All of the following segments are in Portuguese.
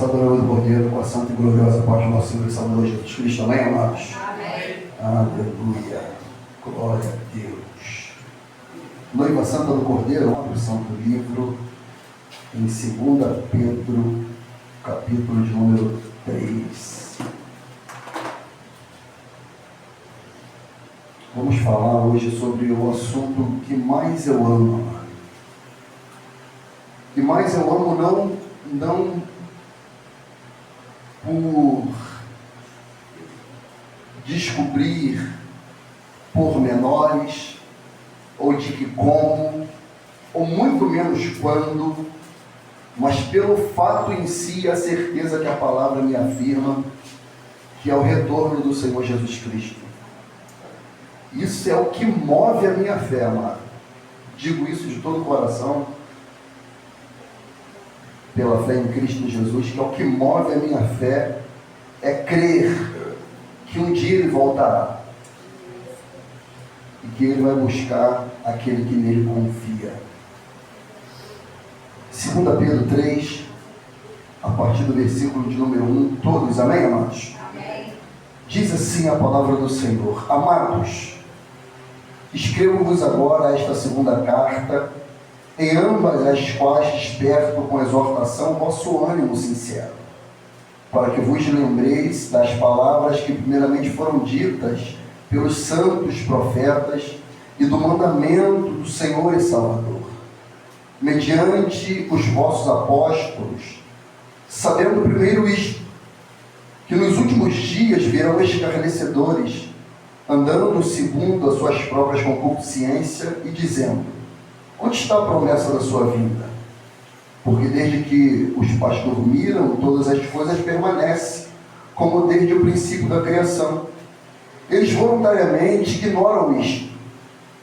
Salvador do Cordeiro, com a santa e gloriosa paz do nosso Senhor e Salvador Jesus Cristo. Amém, amados? Amém. Aleluia. Glória a Deus. Noiva Santa do Cordeiro, abre o santo livro em 2 Pedro, capítulo de número 3. Vamos falar hoje sobre o assunto que mais eu amo, amado. Que mais eu amo não por descobrir pormenores, ou de que como, ou muito menos quando, mas pelo fato em si, a certeza que a palavra me afirma, que é o retorno do Senhor Jesus Cristo. Isso é o que move a minha fé, amado. Digo isso de todo o coração, pela fé em Cristo Jesus, que é o que move a minha fé, é crer que um dia Ele voltará e que Ele vai buscar aquele que nele confia. 2 Pedro 3, a partir do versículo de número 1, todos, amém, amados? Amém. Diz assim a palavra do Senhor: Amados, escrevo-vos agora esta segunda carta, em ambas as quais desperto com exortação vosso ânimo sincero, para que vos lembreis das palavras que primeiramente foram ditas pelos santos profetas e do mandamento do Senhor e Salvador, mediante os vossos apóstolos, sabendo primeiro isto, que nos últimos dias virão escarnecedores, andando segundo as suas próprias concupiscências e dizendo: onde está a promessa da sua vinda? Porque desde que os pais dormiram, todas as coisas permanecem, como desde o princípio da criação. Eles voluntariamente ignoram isto,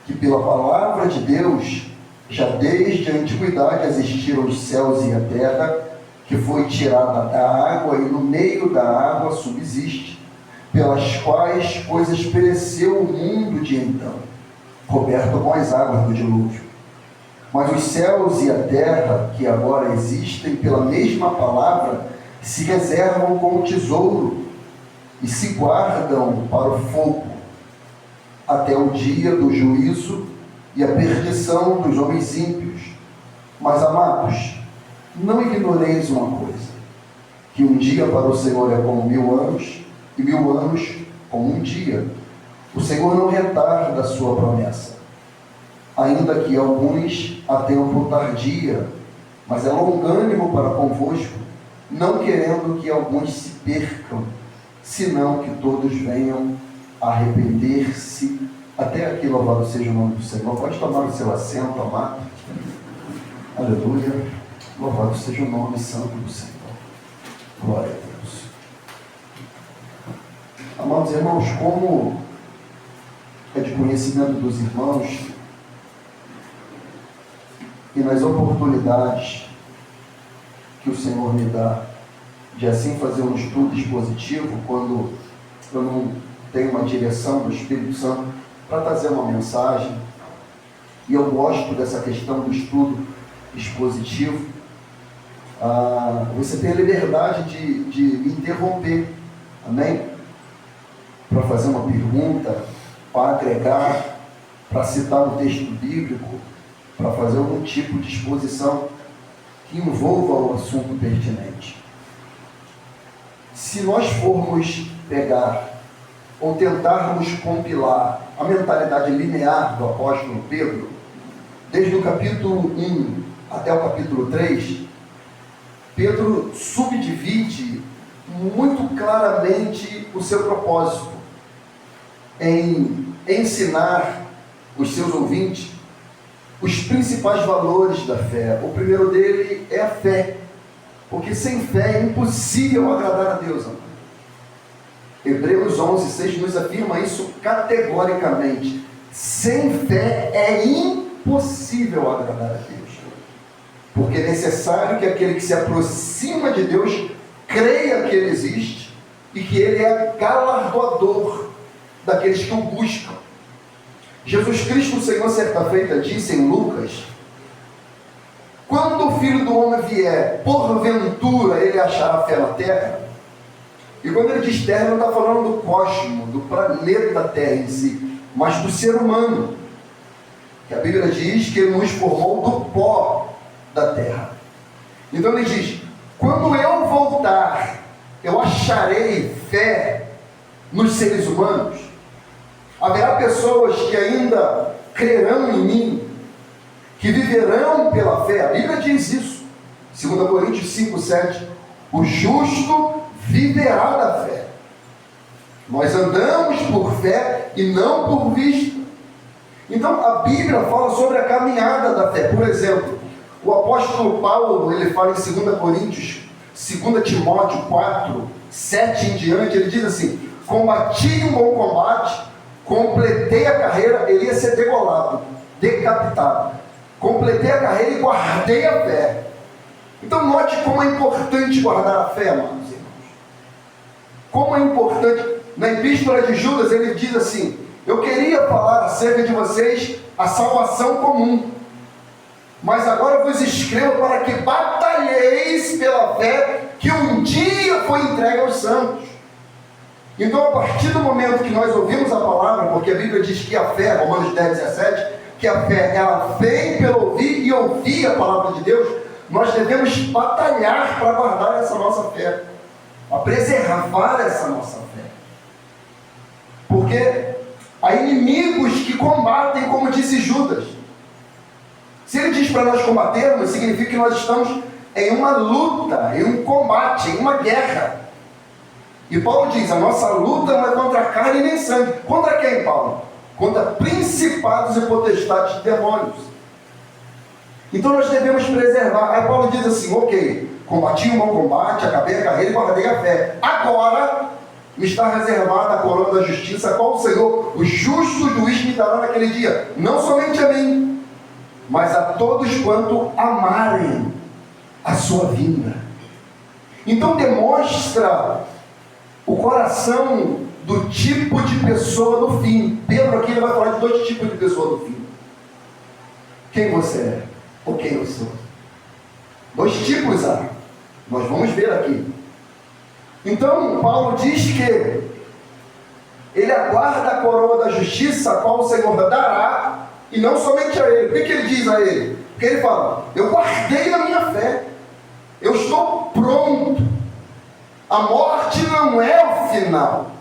que pela palavra de Deus, já desde a antiguidade existiram os céus e a terra, que foi tirada da água e no meio da água subsiste, pelas quais coisas pereceu o mundo de então, coberto com as águas do dilúvio. Mas os céus e a terra, que agora existem pela mesma palavra, se reservam como tesouro e se guardam para o fogo, até o dia do juízo e a perdição dos homens ímpios. Mas, amados, não ignoreis uma coisa, que um dia para o Senhor é como 1000 anos, e 1000 anos como um dia. O Senhor não retarda a sua promessa, ainda que alguns a tempo tardia, mas é longânimo para convosco, não querendo que alguns se percam, senão que todos venham a arrepender-se. Até aqui, louvado seja o nome do Senhor. Pode tomar o seu assento, amado. Aleluia. Louvado seja o nome santo do Senhor. Glória a Deus. Amados irmãos, como é de conhecimento dos irmãos, e nas oportunidades que o Senhor me dá de assim fazer um estudo expositivo, quando eu não tenho uma direção do Espírito Santo para trazer uma mensagem, e eu gosto dessa questão do estudo expositivo, você tem a liberdade de me interromper, amém? Para fazer uma pergunta, para agregar, para citar um texto bíblico, para fazer algum tipo de exposição que envolva o assunto pertinente. Se nós formos pegar ou tentarmos compilar a mentalidade linear do apóstolo Pedro, desde o capítulo 1 até o capítulo 3, Pedro subdivide muito claramente o seu propósito em ensinar os seus ouvintes os principais valores da fé. O primeiro dele é a fé, porque sem fé é impossível agradar a Deus, amado. Hebreus 11:6 nos afirma isso categoricamente. Sem fé é impossível agradar a Deus, porque é necessário que aquele que se aproxima de Deus creia que Ele existe e que Ele é galardoador daqueles que o buscam. Jesus Cristo, o Senhor, certa feita disse em Lucas: quando o Filho do Homem vier, porventura ele achará fé na terra? E quando ele diz terra, não está falando do cosmos, do planeta Terra em si, mas do ser humano. Que a Bíblia diz que ele nos formou do pó da terra. Então ele diz: quando eu voltar, eu acharei fé nos seres humanos? Haverá pessoas que ainda crerão em mim, que viverão pela fé. A Bíblia diz isso, 2 Coríntios 5:7, o justo viverá da fé. Nós andamos por fé e não por vista. Então a Bíblia fala sobre a caminhada da fé. Por exemplo, o apóstolo Paulo, ele fala em 2 Coríntios, 2 Timóteo 4:7 em diante, ele diz assim: combati um bom combate, completei a carreira. Ele ia ser degolado, decapitado. Completei a carreira e guardei a fé. Então note como é importante guardar a fé, amados irmãos. Como é importante. Na epístola de Judas ele diz assim: eu queria falar acerca de vocês a salvação comum, mas agora vos escrevo para que batalheis pela fé que um dia foi entregue aos santos. Então, a partir do momento que nós ouvimos a palavra, porque a Bíblia diz que a fé, Romanos 10:17, que a fé, ela vem pelo ouvir e ouvir a palavra de Deus, nós devemos batalhar para guardar essa nossa fé, para preservar essa nossa fé. Porque há inimigos que combatem, como disse Judas. Se ele diz para nós combatermos, significa que nós estamos em uma luta, em um combate, em uma guerra. E Paulo diz: a nossa luta não é contra carne nem sangue. Contra quem, Paulo? Contra principados e potestades de demônios. Então nós devemos preservar. Aí Paulo diz assim: ok, combati um bom combate, acabei a carreira e guardei a fé. Agora me está reservada a coroa da justiça, a qual o Senhor, o justo juiz, me dará naquele dia. Não somente a mim, mas a todos quanto amarem a sua vinda. Então demonstra o coração do tipo de pessoa do fim. Pedro aqui ele vai falar de 2 tipos de pessoa do fim. Quem você é? Ou quem eu sou? 2 tipos há. Nós vamos ver aqui. Então Paulo diz que ele aguarda a coroa da justiça, a qual o Senhor dará, e não somente a ele. O que ele diz a ele? Porque ele fala: eu guardei a minha fé, eu estou pronto. A morte não é o final.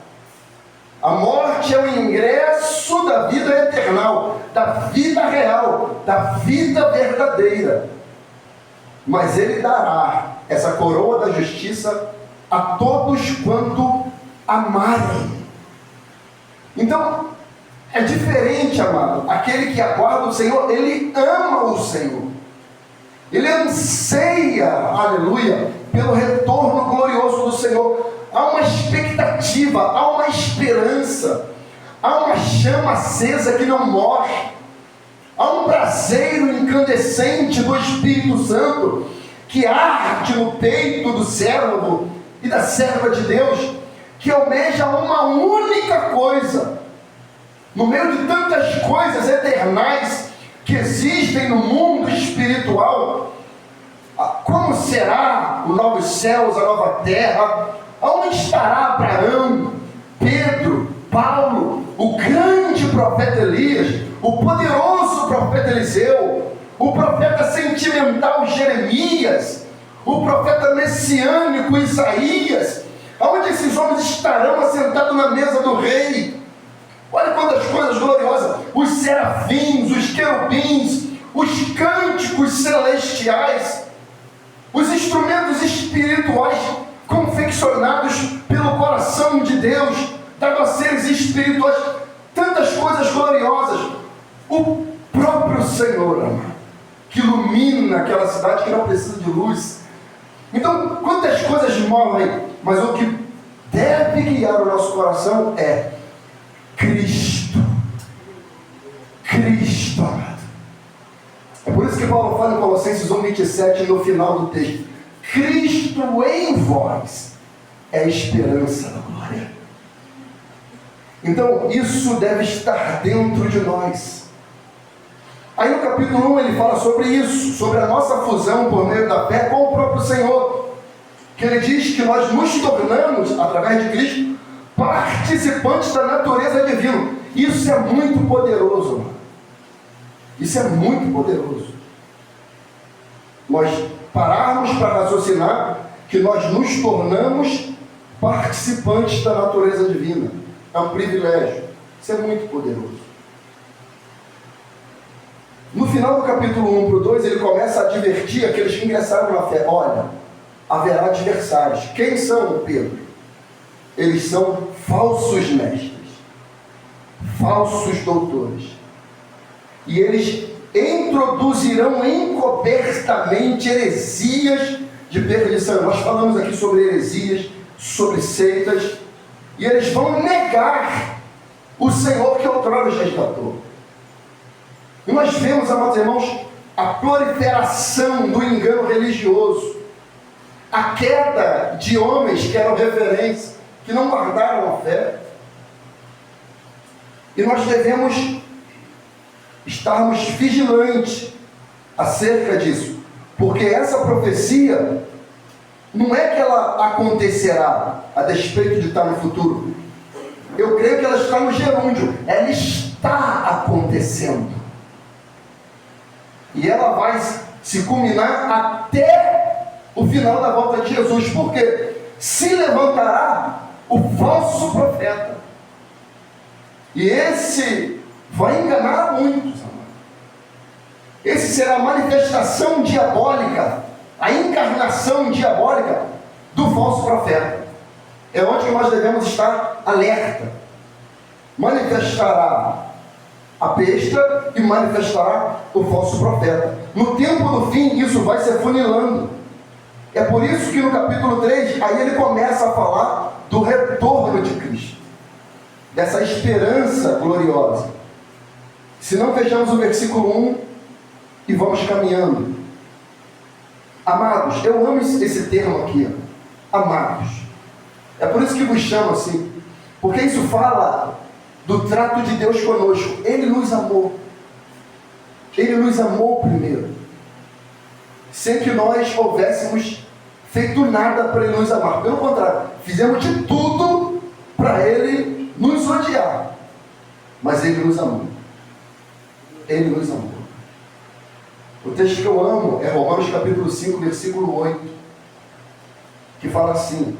A morte é o ingresso da vida eternal, da vida real, da vida verdadeira. Mas ele dará essa coroa da justiça a todos quanto amarem. Então, é diferente, amado. Aquele que aguarda o Senhor, ele ama o Senhor. Ele anseia, aleluia, pelo retorno glorioso do Senhor. Há uma expectativa, há uma esperança, há uma chama acesa que não morre, há um braseiro incandescente do Espírito Santo que arde no peito do servo e da serva de Deus, que almeja uma única coisa, no meio de tantas coisas eternais que existem no mundo espiritual. Como será os novos céus, a nova terra? Aonde estará Abraão, Pedro, Paulo, o grande profeta Elias, o poderoso profeta Eliseu, o profeta sentimental Jeremias, o profeta messiânico Isaías? Aonde esses homens estarão assentados na mesa do rei? Olha quantas coisas gloriosas: os serafins, os querubins, os cânticos celestiais, os instrumentos espirituais confeccionados pelo coração de Deus, dado a seres espirituais, tantas coisas gloriosas. O próprio Senhor, amado, que ilumina aquela cidade que não precisa de luz. Então, quantas coisas morrem, mas o que deve guiar o nosso coração é Cristo. Cristo, amado. É por isso que Paulo fala em Colossenses 1:27, no final do texto: Cristo em vós é a esperança da glória. Então isso deve estar dentro de nós. Aí no capítulo 1 ele fala sobre isso, sobre a nossa fusão por meio da fé com o próprio Senhor. Que ele diz que nós nos tornamos, através de Cristo, participantes da natureza divina. Isso é muito poderoso, mano. Isso é muito poderoso. Nós pararmos para raciocinar que nós nos tornamos participantes da natureza divina. É um privilégio. Isso é muito poderoso. No final do capítulo 1 para o 2, ele começa a advertir aqueles que ingressaram na fé. Olha, haverá adversários. Quem são, Pedro? Eles são falsos mestres, falsos doutores. E eles introduzirão encobertamente heresias de perdição. Nós falamos aqui sobre heresias, sobre seitas, e eles vão negar o Senhor que outrora os resgatou. E nós vemos, amados irmãos, a proliferação do engano religioso, a queda de homens que eram referência, que não guardaram a fé. E nós devemos estarmos vigilantes acerca disso, porque essa profecia não é que ela acontecerá a despeito de estar no futuro. Eu creio que ela está no gerúndio, ela está acontecendo. E ela vai se culminar até o final da volta de Jesus, porque se levantará o falso profeta, e esse vai enganar muitos. Esse será a manifestação diabólica, a encarnação diabólica do falso profeta. É onde que nós devemos estar alerta. Manifestará a besta e manifestará o falso profeta. No tempo do fim, isso vai se afunilando. É por isso que no capítulo 3, aí ele começa a falar do retorno de Cristo, dessa esperança gloriosa. Se não, fechamos o versículo 1 e vamos caminhando. Amados, eu amo esse termo aqui, amados. É por isso que vos chamo assim, porque isso fala do trato de Deus conosco. Ele nos amou. Ele nos amou primeiro, sem que nós houvéssemos feito nada para Ele nos amar. Pelo contrário, fizemos de tudo para Ele nos odiar. Mas Ele nos amou. Ele nos amou. O texto que eu amo é Romanos capítulo 5, versículo 8, que fala assim,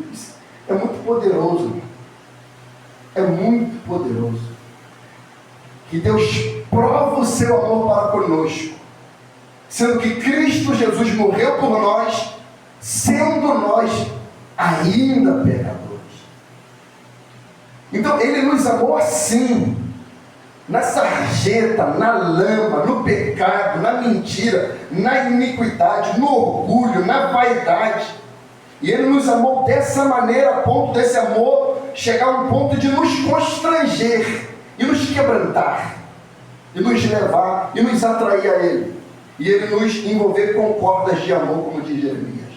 é muito poderoso, é muito poderoso, que Deus prova o seu amor para conosco, sendo que Cristo Jesus morreu por nós, sendo nós ainda pecadores. Então Ele nos amou assim, na sarjeta, na lama, no pecado, na mentira, na iniquidade, no orgulho, na vaidade. E Ele nos amou dessa maneira, a ponto desse amor chegar a um ponto de nos constranger e nos quebrantar, e nos levar e nos atrair a Ele, e Ele nos envolver com cordas de amor, como diz Jeremias.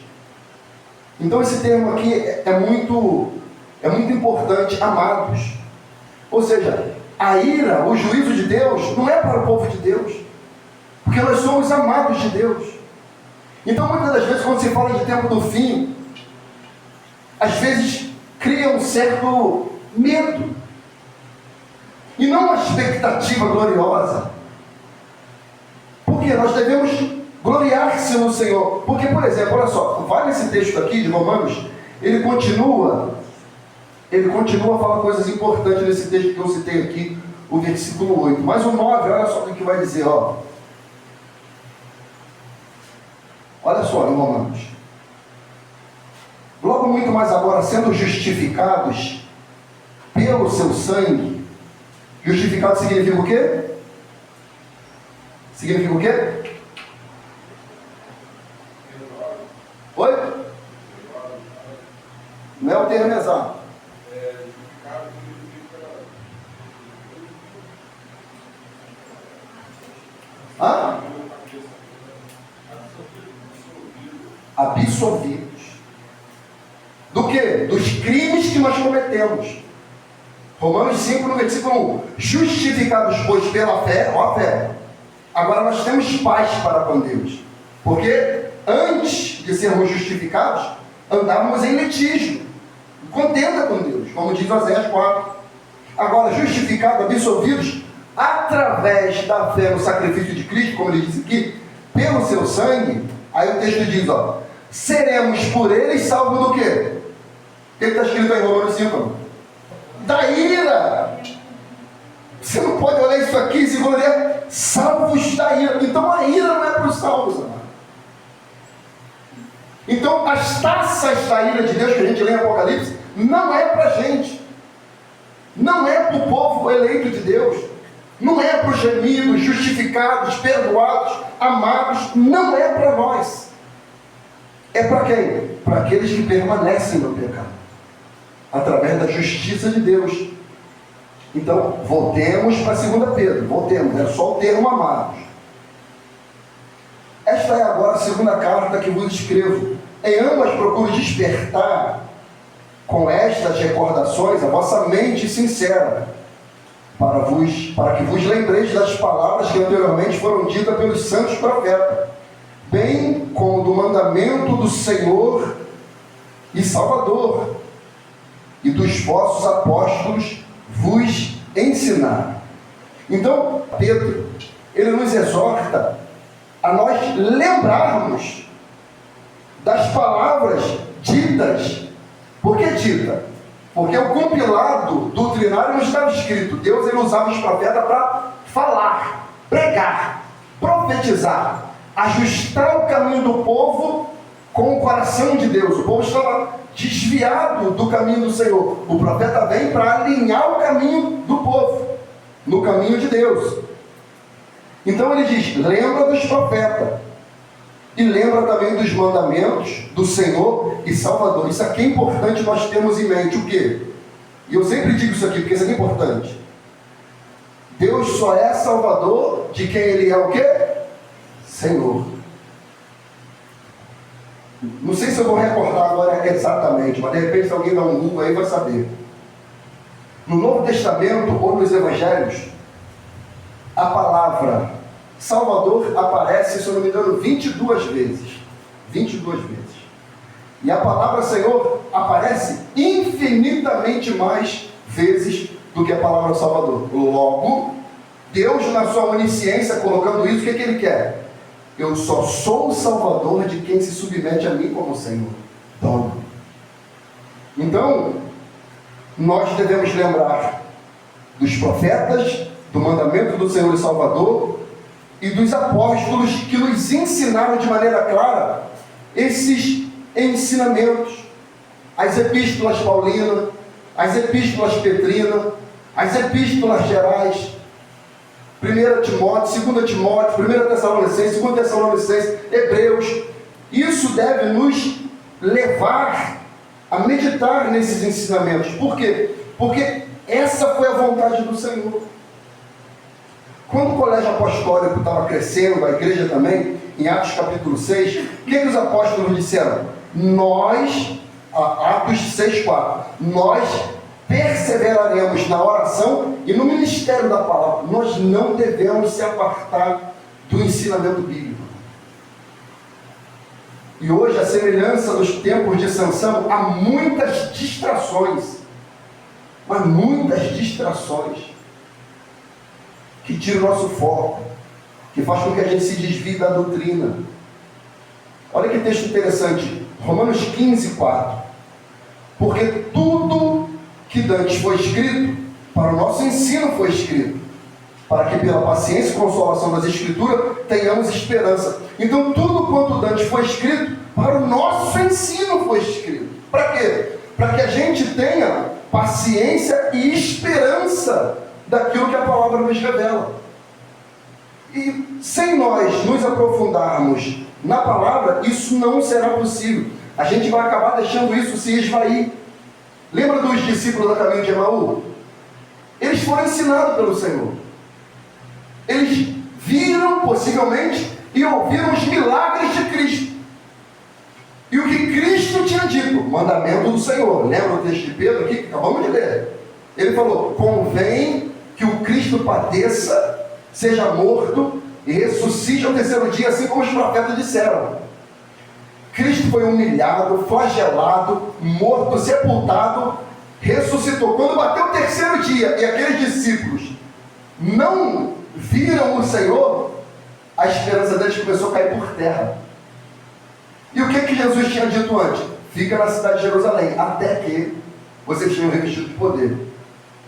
Então esse termo aqui é muito importante, amados. Ou seja, a ira, o juízo de Deus não é para o povo de Deus, porque nós somos amados de Deus. Então muitas das vezes, quando se fala de tempo do fim, às vezes cria um certo medo, e não uma expectativa gloriosa, porque nós devemos gloriar-se no Senhor. Porque, por exemplo, olha só, vai nesse texto aqui de Romanos, ele continua a falar coisas importantes nesse texto que eu citei aqui, o versículo 8. Mas o 9, olha só o que vai dizer, ó. Olha só, em Romanos. Logo muito mais agora, sendo justificados pelo seu sangue. Justificado significa o quê? Significa o quê? Oi? Não é o termo exato. Absolvidos. Do que? Dos crimes que nós cometemos. Romanos 5, no versículo 1. Justificados, pois, pela fé, ó a fé, Agora nós temos paz para com Deus. Porque antes de sermos justificados, andávamos em litígio, contenda com Deus, como diz Oséias 4. Agora, justificados, absolvidos, através da fé no sacrifício de Cristo, como ele diz aqui, pelo seu sangue, aí o texto diz, seremos por ele salvos do quê? O que está escrito aí em Romanos 5? Da ira. Você não pode olhar isso aqui e se ler salvos da ira. Então a ira não é para os salvos, amado. Então as taças da ira de Deus que a gente lê em Apocalipse não é para a gente. Não é para o povo eleito de Deus. Não é para os gemidos, justificados, perdoados, amados. Não é para nós. É para quem? Para aqueles que permanecem no pecado, através da justiça de Deus. Então, voltemos para 2 Pedro. Voltemos, é só o termo amados. Esta é agora a segunda carta que vos escrevo. Em ambas procuro despertar com estas recordações a vossa mente sincera, para que vos lembreis das palavras que anteriormente foram ditas pelos santos profetas, bem como do mandamento do Senhor e Salvador, e dos vossos apóstolos vos ensinaram. Então, Pedro, ele nos exorta a nós lembrarmos das palavras ditas. Por que dita? Porque o compilado doutrinário não estava escrito. Deus ele usava os profetas para falar, pregar, profetizar, ajustar o caminho do povo com o coração de Deus. O povo estava desviado do caminho do Senhor. O profeta vem para alinhar o caminho do povo no caminho de Deus. Então ele diz, lembra dos profetas e lembra também dos mandamentos do Senhor e Salvador. Isso aqui é importante nós termos em mente. O quê? E eu sempre digo isso aqui, porque isso aqui é importante. Deus só é Salvador de quem Ele é o quê? Senhor. Não sei se eu vou recordar agora exatamente, mas de repente se alguém dá um Google aí vai saber. No Novo Testamento ou nos Evangelhos, a palavra Salvador aparece, se eu não me engano, 22 vezes. 22 vezes. E a palavra Senhor aparece infinitamente mais vezes do que a palavra Salvador. Logo, Deus, na sua onisciência, colocando isso, o que Ele quer? Eu só sou o Salvador de quem se submete a mim como Senhor. Então, nós devemos lembrar dos profetas, do mandamento do Senhor e Salvador, e dos apóstolos que nos ensinaram de maneira clara esses ensinamentos. As epístolas paulinas, as epístolas petrinas, as epístolas gerais, 1 Timóteo, 2 Timóteo, 1 Tessalonicenses, 2 Tessalonicenses, Hebreus. Isso deve nos levar a meditar nesses ensinamentos. Por quê? Porque essa foi a vontade do Senhor. Quando o colégio apostólico estava crescendo, a igreja também, em Atos capítulo 6, o que os apóstolos disseram? Atos 6,4, nós perseveraremos na oração e no ministério da palavra. Nós não devemos se apartar do ensinamento bíblico. E hoje, a semelhança dos tempos de Sansão, há muitas distrações, mas muitas distrações, que tira o nosso foco, que faz com que a gente se desvie da doutrina. Olha que texto interessante, Romanos 15, 4. Porque tudo que dantes foi escrito, para o nosso ensino foi escrito, para que pela paciência e consolação das Escrituras tenhamos esperança. Então tudo quanto dantes foi escrito, para o nosso ensino foi escrito. Para quê? Para que a gente tenha paciência e esperança daquilo que a palavra nos revela. E sem nós nos aprofundarmos na palavra, isso não será possível. A gente vai acabar deixando isso se esvair. Lembra dos discípulos do caminho de Emaú? Eles foram ensinados pelo Senhor. Eles viram, possivelmente, e ouviram os milagres de Cristo. E o que Cristo tinha dito, mandamento do Senhor. Lembra o texto de Pedro aqui, que acabamos de ler? Ele falou, convém que o Cristo padeça, seja morto e ressuscite ao terceiro dia, assim como os profetas disseram. Cristo foi humilhado, flagelado, morto, sepultado, ressuscitou. Quando bateu o terceiro dia e aqueles discípulos não viram o Senhor, a esperança deles começou a cair por terra. E o que Jesus tinha dito antes? Fica na cidade de Jerusalém, até que vocês tenham revestido de poder.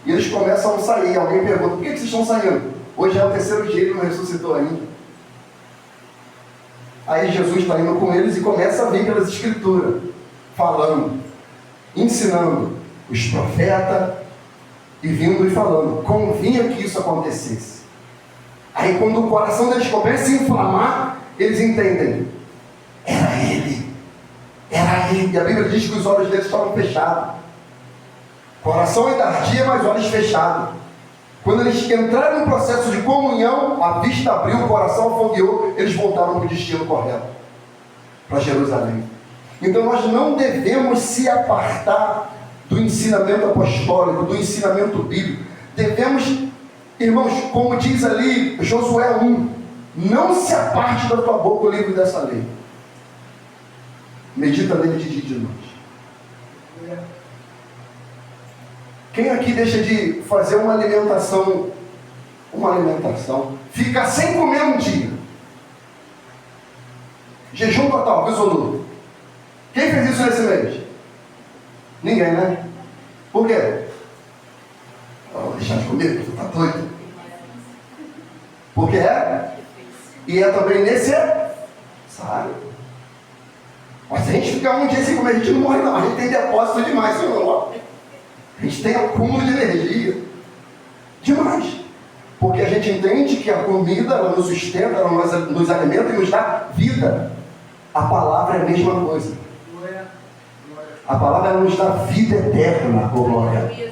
E eles começam a sair. Alguém pergunta, por que vocês estão saindo? Hoje é o terceiro dia, ele não ressuscitou ainda. Aí Jesus está indo com eles e começa a vir pelas escrituras, falando, ensinando os profetas e vindo e falando. Convinha que isso acontecesse. Aí quando o coração deles começa a se inflamar, eles entendem. Era ele. Era ele. E a Bíblia diz que os olhos deles estavam fechados. Coração ainda ardia, mas olhos fechados. Quando eles entraram no processo de comunhão, a vista abriu, o coração afogueou, eles voltaram para o destino correto, para Jerusalém. Então nós não devemos se apartar do ensinamento apostólico, do ensinamento bíblico. Devemos, irmãos, como diz ali Josué 1, não se aparte da tua boca o livro dessa lei. Medita nele de dia e de noite. Quem aqui deixa de fazer uma alimentação, fica sem comer um dia? Jejum total, absoluto. Quem fez isso nesse mês? Ninguém, né? Por quê? Vou deixar de comer, tu tá doido. Porque é? E é também necessário. Mas se a gente ficar um dia sem comer, a gente não morre não. A gente tem depósito demais, senhor. A gente tem acúmulo de energia demais, porque a gente entende que a comida ela nos sustenta, ela nos alimenta e nos dá vida. A palavra é a mesma coisa. A palavra ela nos dá vida eterna, glória.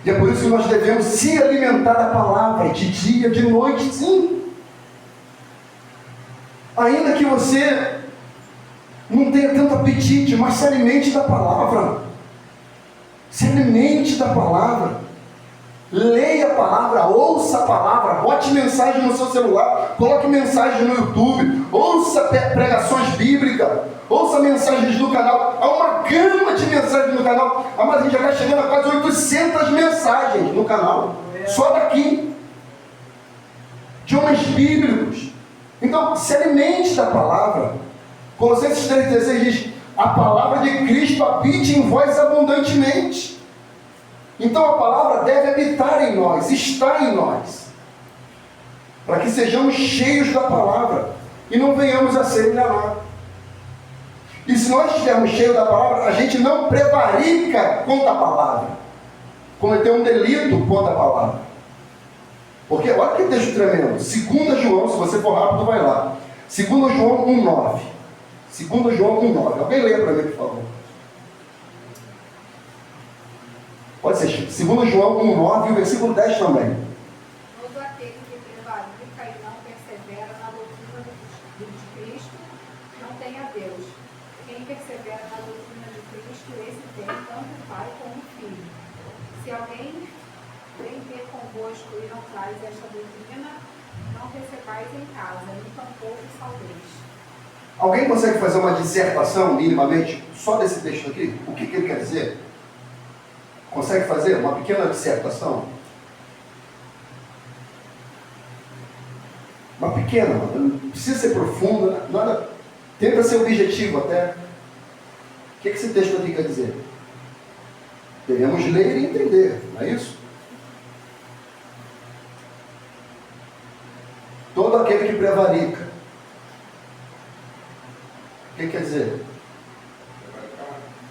E é por isso que nós devemos se alimentar da palavra de dia, de noite, sim. Ainda que você não tenha tanto apetite, mas se alimente da palavra. Se alimente da palavra, leia a palavra, ouça a palavra, bote mensagem no seu celular, coloque mensagem no YouTube, ouça pregações bíblicas, ouça mensagens no canal. Há uma gama de mensagens no canal, mas a gente já está chegando a quase 800 mensagens no canal, só daqui, de homens bíblicos. Então, se alimente da palavra. Colossenses 3,16 diz: a palavra de Cristo habite em vós abundantemente. Então a palavra deve habitar em nós, estar em nós, para que sejamos cheios da palavra e não venhamos a ser enganados. E se nós estivermos cheios da palavra, a gente não prevarica contra a palavra, cometeu um delito contra a palavra. Porque olha que texto tremendo. 2 João, se você for rápido, vai lá. 2 João 1,9. 2 João 1,9. Alguém leia para mim, por favor. Pode ser 2 João 1,9 e o versículo 10 também. Todo aquele que prevarica e não persevera na doutrina de Cristo, não tem a Deus. Quem persevera na doutrina de Cristo, esse tem tanto o Pai como o Filho. Se alguém vem ter convosco e não traz esta doutrina, não recebais em casa, nem tampouco saudeis. Alguém consegue fazer uma dissertação, minimamente, só desse texto aqui? O que ele quer dizer? Consegue fazer uma pequena dissertação? Uma pequena, não precisa ser profunda, nada, tenta ser objetivo até. O que esse texto aqui quer dizer? Devemos ler e entender, não é isso? Todo aquele que prevarica. O que quer dizer?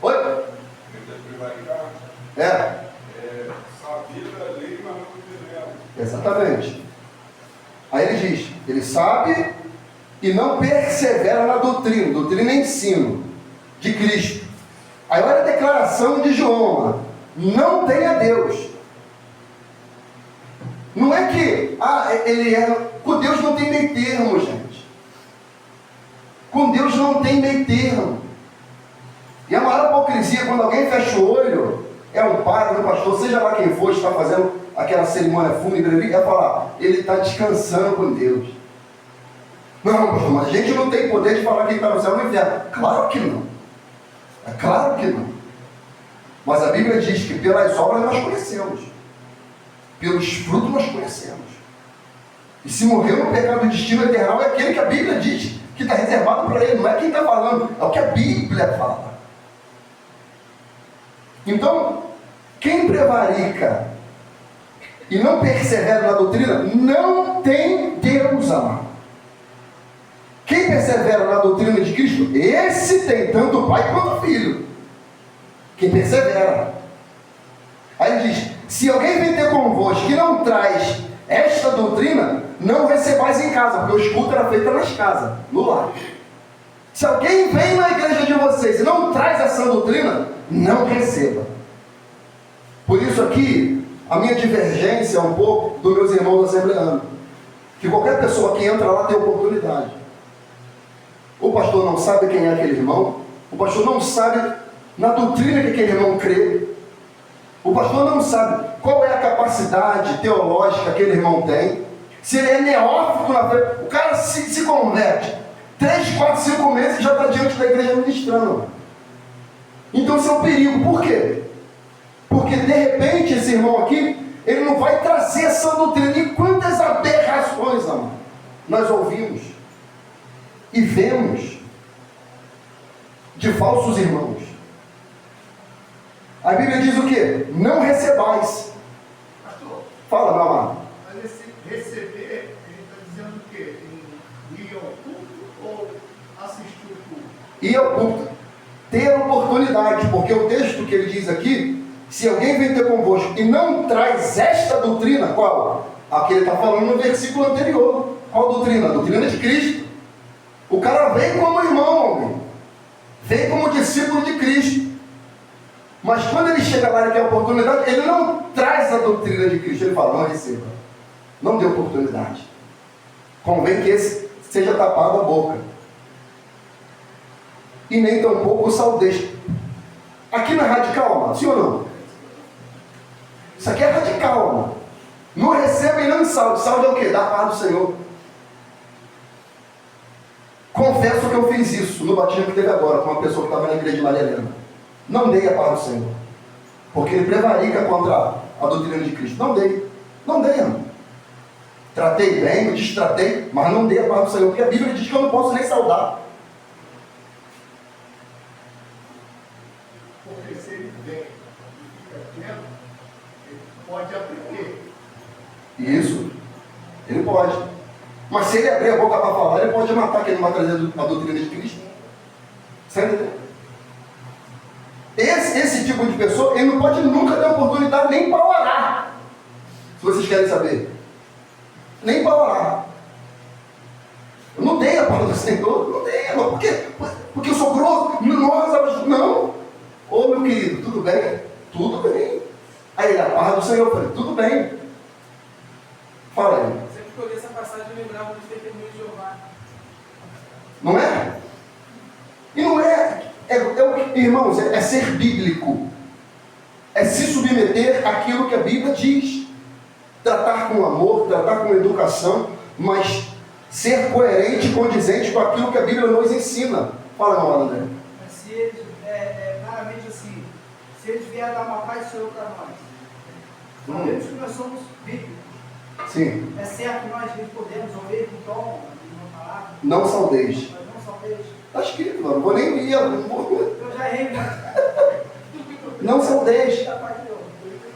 Oi? Saber da lei, mas não viver nela. Exatamente. Aí ele diz, ele sabe e não persevera na doutrina. Doutrina é ensino de Cristo. Aí olha a declaração de João. Não tem a Deus. Não é que ele é. Com Deus não tem meio termo, gente. Com Deus não tem meio termo. E a maior hipocrisia, quando alguém fecha o olho, é um padre, um pastor, seja lá quem for, está fazendo aquela cerimônia fúnebre ali, é falar, ele está descansando com Deus. Não, pastor, mas a gente não tem poder de falar quem está no céu e no inferno. Claro que não. É claro que não. Mas a Bíblia diz que pelas obras nós conhecemos. Pelos frutos nós conhecemos. E se morreu no pecado, o destino eterno é aquele que a Bíblia diz que está reservado para ele. Não é quem está falando, é o que a Bíblia fala. Então, quem prevarica e não persevera na doutrina, não tem Deus, amado. Quem persevera na doutrina de Cristo, esse tem tanto o Pai quanto o Filho. Quem persevera. Aí ele diz, se alguém vem ter convosco que não traz esta doutrina, não recebais em casa, porque o escudo era feito nas casas, no lar. Se alguém vem na igreja de vocês e não traz essa doutrina, não receba. Por isso aqui, a minha divergência é um pouco dos meus irmãos assembleanos. Que qualquer pessoa que entra lá tem oportunidade. O pastor não sabe quem é aquele irmão. O pastor não sabe na doutrina que aquele irmão crê. O pastor não sabe qual é a capacidade teológica que aquele irmão tem. Se ele é neófito na fé. O cara se converte. 3, 4, 5 meses e já está diante da igreja ministrando. Então isso é um perigo. Por quê? Porque de repente esse irmão aqui, ele não vai trazer essa doutrina. E quantas aberrações, amado, nós ouvimos e vemos de falsos irmãos. A Bíblia diz o quê? Não recebais. Pastor, Fala, meu amado. mas esse receber, ele está dizendo o quê? Ir ao culto ou assistir o culto? E ao culto. Ter oportunidade, porque o texto que ele diz aqui, se alguém vem ter convosco e não traz esta doutrina, qual? A que ele está falando no versículo anterior. Qual doutrina? A doutrina de Cristo. O cara vem como irmão, homem. Vem como discípulo de Cristo. Mas quando ele chega lá e quer oportunidade, ele não traz a doutrina de Cristo. Ele fala, não receba. Não dê oportunidade. Convém que esse seja tapado a boca. E nem tampouco o saldejo. Aqui não é radical, amado? Sim ou não? Isso aqui é radical, amado. Não receba e não salde. Salde é o quê? Da paz do Senhor. Confesso que eu fiz isso no batismo que teve agora com uma pessoa que estava na igreja de Maria Helena. Não dei a paz do Senhor. Porque ele prevarica contra a doutrina de Cristo. Não dei. Não dei, irmão. Tratei bem, me destratei, mas não dei a paz do Senhor. Porque a Bíblia diz que eu não posso nem saudar. Porque se ele vem e fica quieto, ele pode aprender. Isso. Ele pode. Mas se ele abrir a boca para falar, ele pode matar quem não vai trazer a doutrina de Cristo. Você entendeu? Esse tipo de pessoa, ele não pode nunca ter oportunidade nem para orar. Se vocês querem saber. Nem para orar. Eu não dei a palavra do Senhor. Não dei. Por quê? Porque eu sou grosso. Não. Ô meu querido, tudo bem? Tudo bem. Aí ele, a paz do Senhor. Eu falei, tudo bem. Fala aí. Sempre que eu li essa passagem, eu lembrava dos testemunhos de Jeová. Não é? E não é. Irmãos, é ser bíblico. É se submeter àquilo que a Bíblia diz. Tratar com amor, tratar com educação, mas ser coerente e condizente com aquilo que a Bíblia nos ensina. Fala, meu amado André. Mas se eles, claramente assim, se eles vierem dar uma paz do Senhor para nós, sabemos que nós somos bíblicos. Sim. É certo que nós podemos ouvir com tom, uma palavra, Não saudeis. mas não salvemos. Está escrito, não vou nem ir. Eu já errei, mas Não saudeis. da parte de Deus.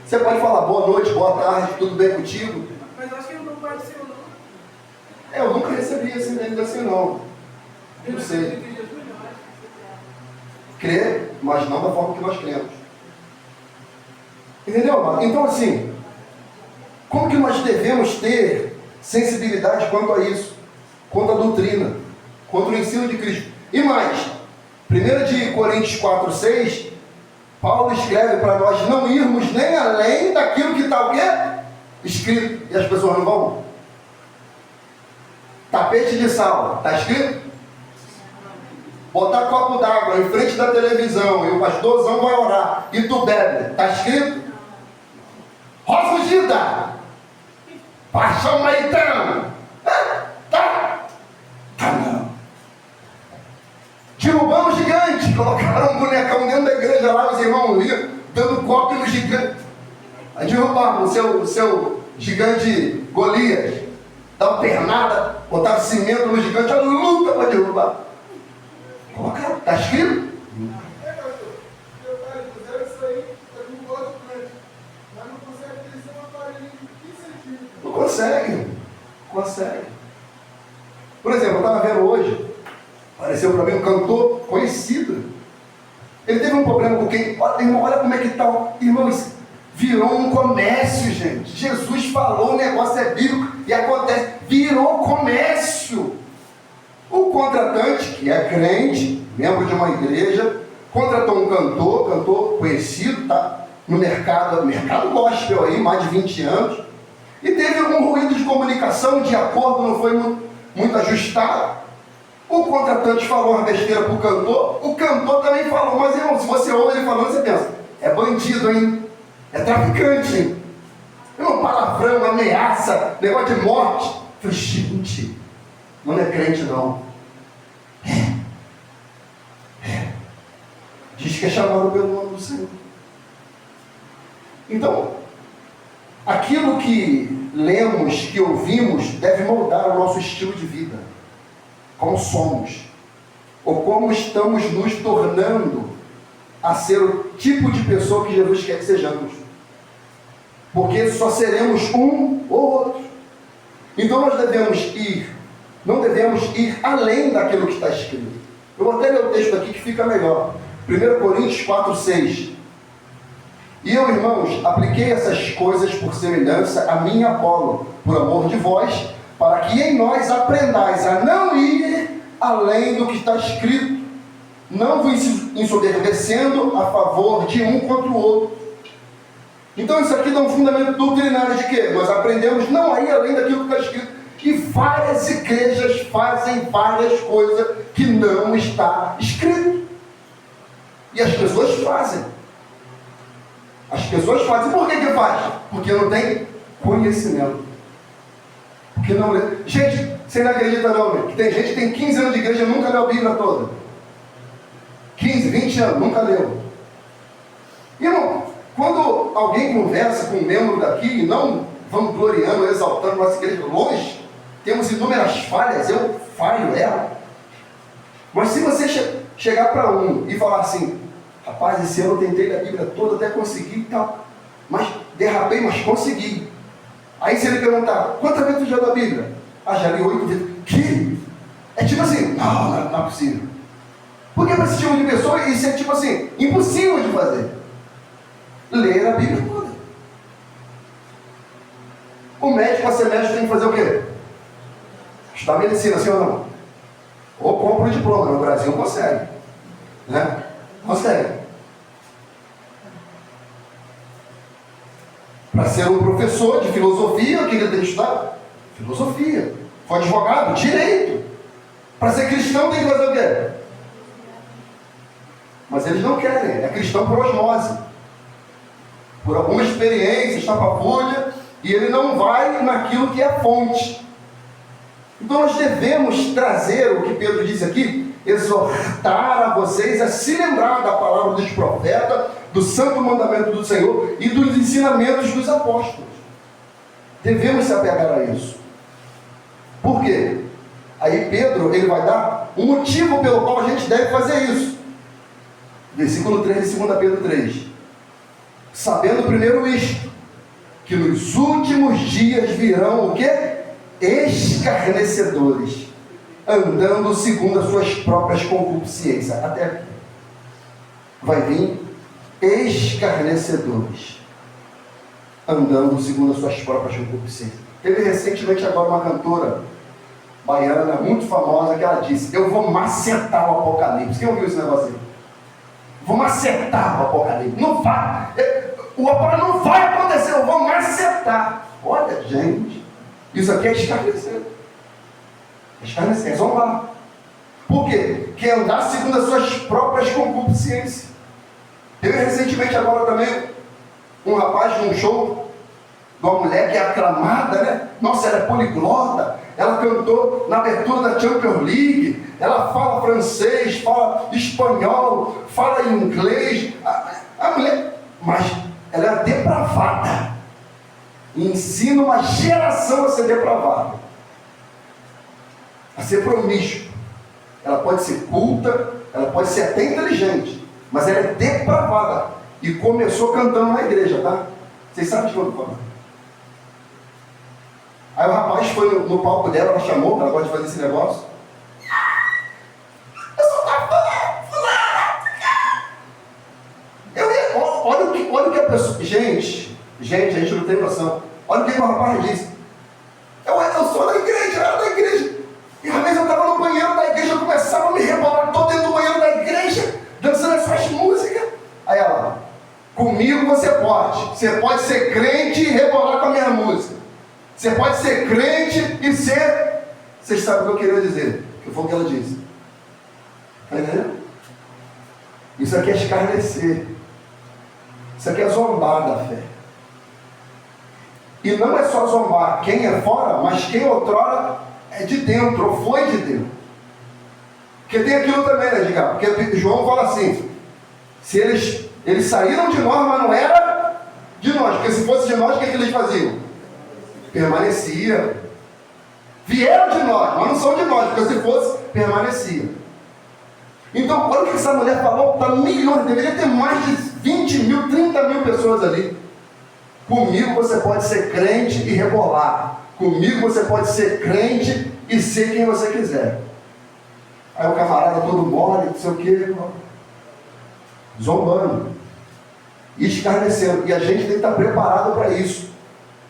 Você pode falar boa noite, boa tarde, tudo bem contigo? Mas eu acho que ele não pode ser, não. Eu nunca recebi assim ainda assim, não. Não sei. Crer, mas não da forma que nós cremos. Entendeu, amado? Então, assim, como que nós devemos ter sensibilidade quanto a isso? Quanto à doutrina, quanto ao ensino de Cristo. E mais, 1 de Coríntios 4:6, Paulo escreve para nós não irmos nem além daquilo que está o quê? Escrito. E as pessoas não vão. Tapete de sal, está escrito? Botar copo d'água em frente da televisão e o pastorzão vai orar e tu bebe, está escrito? Rosa Gida, Paixão Maitão, tá derrubando o gigante. Colocaram um bonecão dentro da igreja lá, os irmãos iam dando golpe no gigante. Aí derrubaram o seu gigante Golias. Dá uma pernada, botaram cimento no gigante, a luta para derrubar. Colocaram, está escrito? Não consegue. Por exemplo, eu estava vendo hoje, apareceu para mim um cantor conhecido. Ele teve um problema com quem? Olha, irmão, olha como é que está. Irmãos, virou um comércio, gente. Jesus falou, o negócio é bíblico e acontece. Virou comércio. O contratante, que é crente, membro de uma igreja, contratou um cantor conhecido, tá? No mercado gospel aí, mais de 20 anos. E teve algum ruído de comunicação, de acordo, não foi muito ajustado. O contratante falou uma besteira para o cantor também falou. Mas, irmão, se você ouve ele falando, você pensa, é bandido, hein? É traficante, hein? Irmão, palavrão, ameaça, negócio de morte. Eu falei, gente, não é crente, não. Diz que é chamado pelo nome do Senhor. Então, aquilo que lemos, que ouvimos, deve moldar o nosso estilo de vida. Como somos. Ou como estamos nos tornando a ser o tipo de pessoa que Jesus quer que sejamos. Porque só seremos um ou outro. Então nós não devemos ir além daquilo que está escrito. Eu vou até ler o texto aqui que fica melhor. 1 Coríntios 4:6. E eu, irmãos, apliquei essas coisas por semelhança a mim e a Apolo, por amor de vós, para que em nós aprendais a não ir além do que está escrito, não vos ensoberbecendo a favor de um contra o outro. Então isso aqui dá um fundamento doutrinário de quê? Nós aprendemos não a ir além daquilo que está escrito. E várias igrejas fazem várias coisas que não está escrito. E as pessoas fazem. Por que faz? Porque não tem conhecimento. Porque não lê. Gente, você não acredita não, né? Que tem gente que tem 15 anos de igreja e nunca leu a Bíblia toda. 15, 20 anos, nunca leu. Irmão, quando alguém conversa com um membro daqui, e não vangloriando, exaltando nossa igreja, longe, temos inúmeras falhas, eu falho ela. Mas se você chegar para um e falar assim, rapaz, esse ano eu tentei ler a Bíblia toda, até consegui e tal, mas derrapei, mas consegui. Aí se ele perguntar, quantas vezes tu já leu a Bíblia? Já li 8 vezes. Que? É tipo assim, não é possível. Porque para esse tipo de pessoa, isso é tipo assim, impossível de fazer. Ler a Bíblia toda. O médico, para ser médico, tem que fazer o quê? Estudar medicina, sim ou não? Ou compra um diploma, no Brasil consegue. Né? Consegue. Para ser um professor de filosofia, o que ele tem que estudar? Filosofia. For advogado, direito. Para ser cristão tem que fazer o quê? Mas eles não querem, é cristão por osmose. Por alguma experiência, estapafúrdia, e ele não vai naquilo que é a fonte. Então nós devemos trazer o que Pedro diz aqui, exortar a vocês a se lembrar da palavra dos profetas, do santo mandamento do Senhor e dos ensinamentos dos apóstolos. Devemos se apegar a isso. Por quê? Aí Pedro, ele vai dar um motivo pelo qual a gente deve fazer isso. Versículo 3 de 2 Pedro 3. Sabendo primeiro isto, que nos últimos dias virão o quê? Escarnecedores, andando segundo as suas próprias concupiscências. Até aqui. Vai vir escarnecedores, andando segundo as suas próprias concupiscências. Teve recentemente agora uma cantora baiana muito famosa que ela disse, eu vou macetar o Apocalipse. Quem ouviu esse negócio aí? Vou macetar o Apocalipse. Não vai. O Apocalipse não vai acontecer, eu vou macetar. Olha, gente, isso aqui é escarnecer. Escarnecer, é zombar. Por quê? Quer andar segundo as suas próprias concupiscências. Teve recentemente agora também um rapaz de um show de uma mulher que é aclamada, né? Nossa, ela é poliglota, ela cantou na abertura da Champions League, ela fala francês, fala espanhol, fala inglês. A mulher, mas ela é depravada. E ensina uma geração a ser depravada, a ser promíscua. Ela pode ser culta, ela pode ser até inteligente, mas ela é depravada. E começou cantando na igreja, tá? Vocês sabem de quando eu falo. Aí o rapaz foi no palco dela, ela chamou, ela gosta de fazer esse negócio. Eu sou olha o que a pessoa. Gente, a gente não tem noção. Olha o que o rapaz disse. Eu sou da igreja, eu era da igreja. E às vezes eu estava no banheiro da igreja, eu começava a me rebolar todo dentro do banheiro da igreja, dançando as suas músicas. Aí ela, comigo você pode ser crente e rebolar com a minha música. Você pode ser crente e ser. Vocês sabem o que eu queria dizer, que foi o que ela disse. Está entendendo? Isso aqui é escarnecer. Isso aqui é zombar da fé. E não é só zombar quem é fora, mas quem outrora é de dentro, ou foi de dentro. Porque tem aquilo também, né, Edgar? Porque João fala assim, se eles saíram de nós, mas não era de nós. Porque se fosse de nós, o que eles faziam? Permanecia. Vieram de nós, mas não são de nós, porque se fosse, permanecia. Então, olha o que essa mulher falou para milhões, deveria ter mais de 20 mil, 30 mil pessoas ali. Comigo você pode ser crente e rebolar. Comigo você pode ser crente e ser quem você quiser. Aí o camarada todo mole, não sei o que, zombando, escarnecendo. E a gente tem que estar preparado para isso.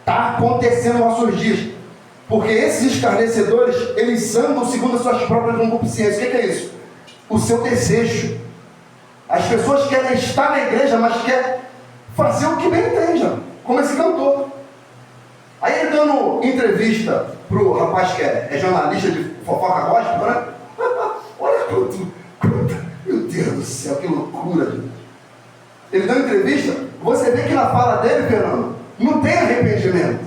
Está acontecendo nos nossos dias. Porque esses escarnecedores, eles andam segundo as suas próprias concupiscências. O que é isso? O seu desejo. As pessoas querem estar na igreja, mas querem fazer o que bem entendem, como esse cantor. Aí ele dando entrevista para o rapaz que é jornalista de fofoca gospel, né? Olha quanto, meu Deus do céu, que loucura, gente. Ele dando entrevista, você vê que na fala dele, Fernando, não tem arrependimento.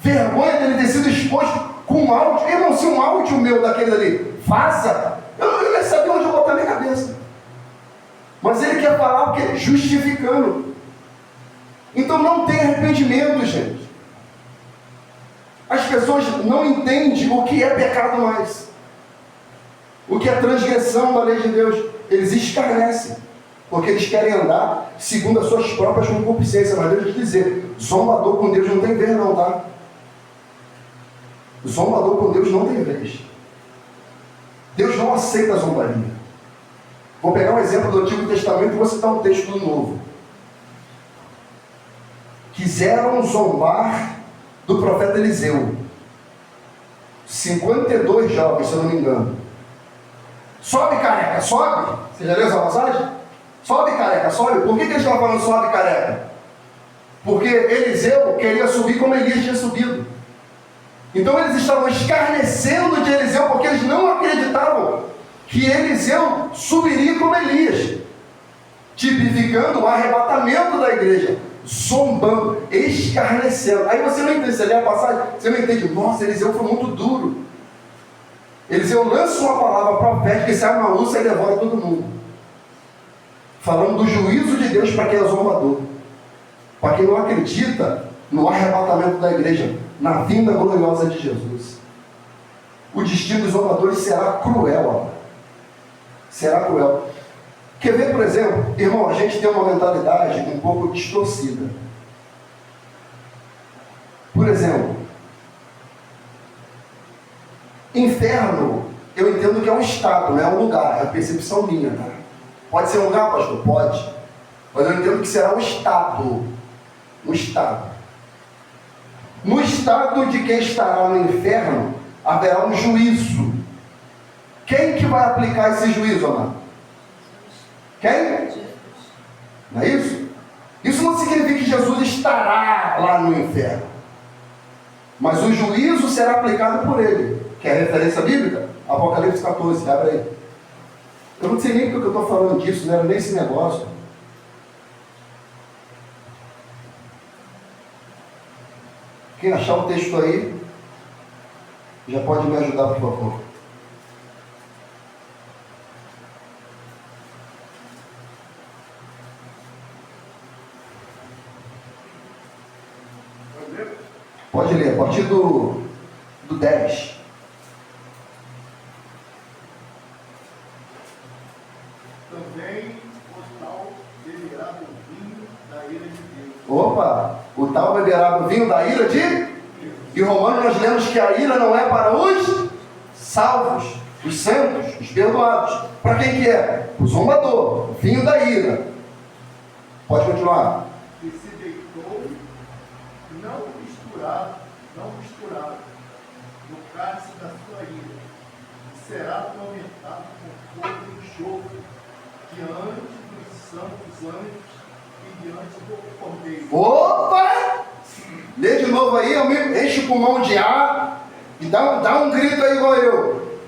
Vergonha dele ter sido exposto com um áudio. Irmão, se um áudio meu daquele ali vaza, eu nem sabia onde eu botar minha cabeça. Mas ele quer falar porque justificando. Então não tem arrependimento, gente. As pessoas não entendem o que é pecado mais. O que é transgressão da lei de Deus. Eles escarnecem. Porque eles querem andar segundo as suas próprias concupiscências. Mas Deus dizer, zombador com Deus não tem vez não, tá? Zombador com Deus não tem vez. Deus não aceita a zombaria. Vou pegar um exemplo do Antigo Testamento e vou citar um texto do Novo. Quiseram zombar do profeta Eliseu. 52 jovens, se eu não me engano. Sobe, careca, sobe. Você já leu essa passagem? Sobe, careca, sobe. Por que eles estavam falando sobe, careca? Porque Eliseu queria subir como Elias tinha subido. Então eles estavam escarnecendo de Eliseu porque eles não acreditavam que Eliseu subiria como Elias, tipificando o arrebatamento da igreja, zombando, escarnecendo. Aí você não entende, você lê a passagem, você não entende, nossa, Eliseu foi muito duro. Eliseu lança uma palavra profética e sai uma ursa e devora todo mundo, falando do juízo de Deus para quem é zombador, para quem não acredita no arrebatamento da igreja, na vinda gloriosa de Jesus. O destino dos zombadores será cruel, ó. Será cruel. Quer ver, por exemplo, irmão, a gente tem uma mentalidade um pouco distorcida. Por exemplo, inferno, eu entendo que é um estado, não é um lugar, é a percepção minha, tá? Pode ser um lugar, pastor? Pode. Mas eu entendo que será um estado. Um estado. No estado de quem estará no inferno, haverá um juízo. Quem que vai aplicar esse juízo, amado? Quem? Não é isso? Isso não significa que Jesus estará lá no inferno. Mas o juízo será aplicado por ele. Quer referência bíblica? Apocalipse 14, abre aí. Eu não sei nem porque eu estou falando disso, não era nem esse negócio. Quem achar o texto aí, já pode me ajudar, por favor. Pode ler, a partir do 10. Também o tal beberá do vinho da ira de Deus. Opa! O tal beberá do vinho da ira de... Em Romanos nós lemos que a ira não é para os salvos, os santos, os perdoados. Para quem que é? O zombador, o vinho da ira. Pode continuar. Que se deitou não misturado no cálice da sua ira, e será atormentado com fogo e enxofre diante dos santos anjos e diante do Cordeiro. Opa! Lê de novo aí, enche o pulmão de ar e dá um grito aí igual eu.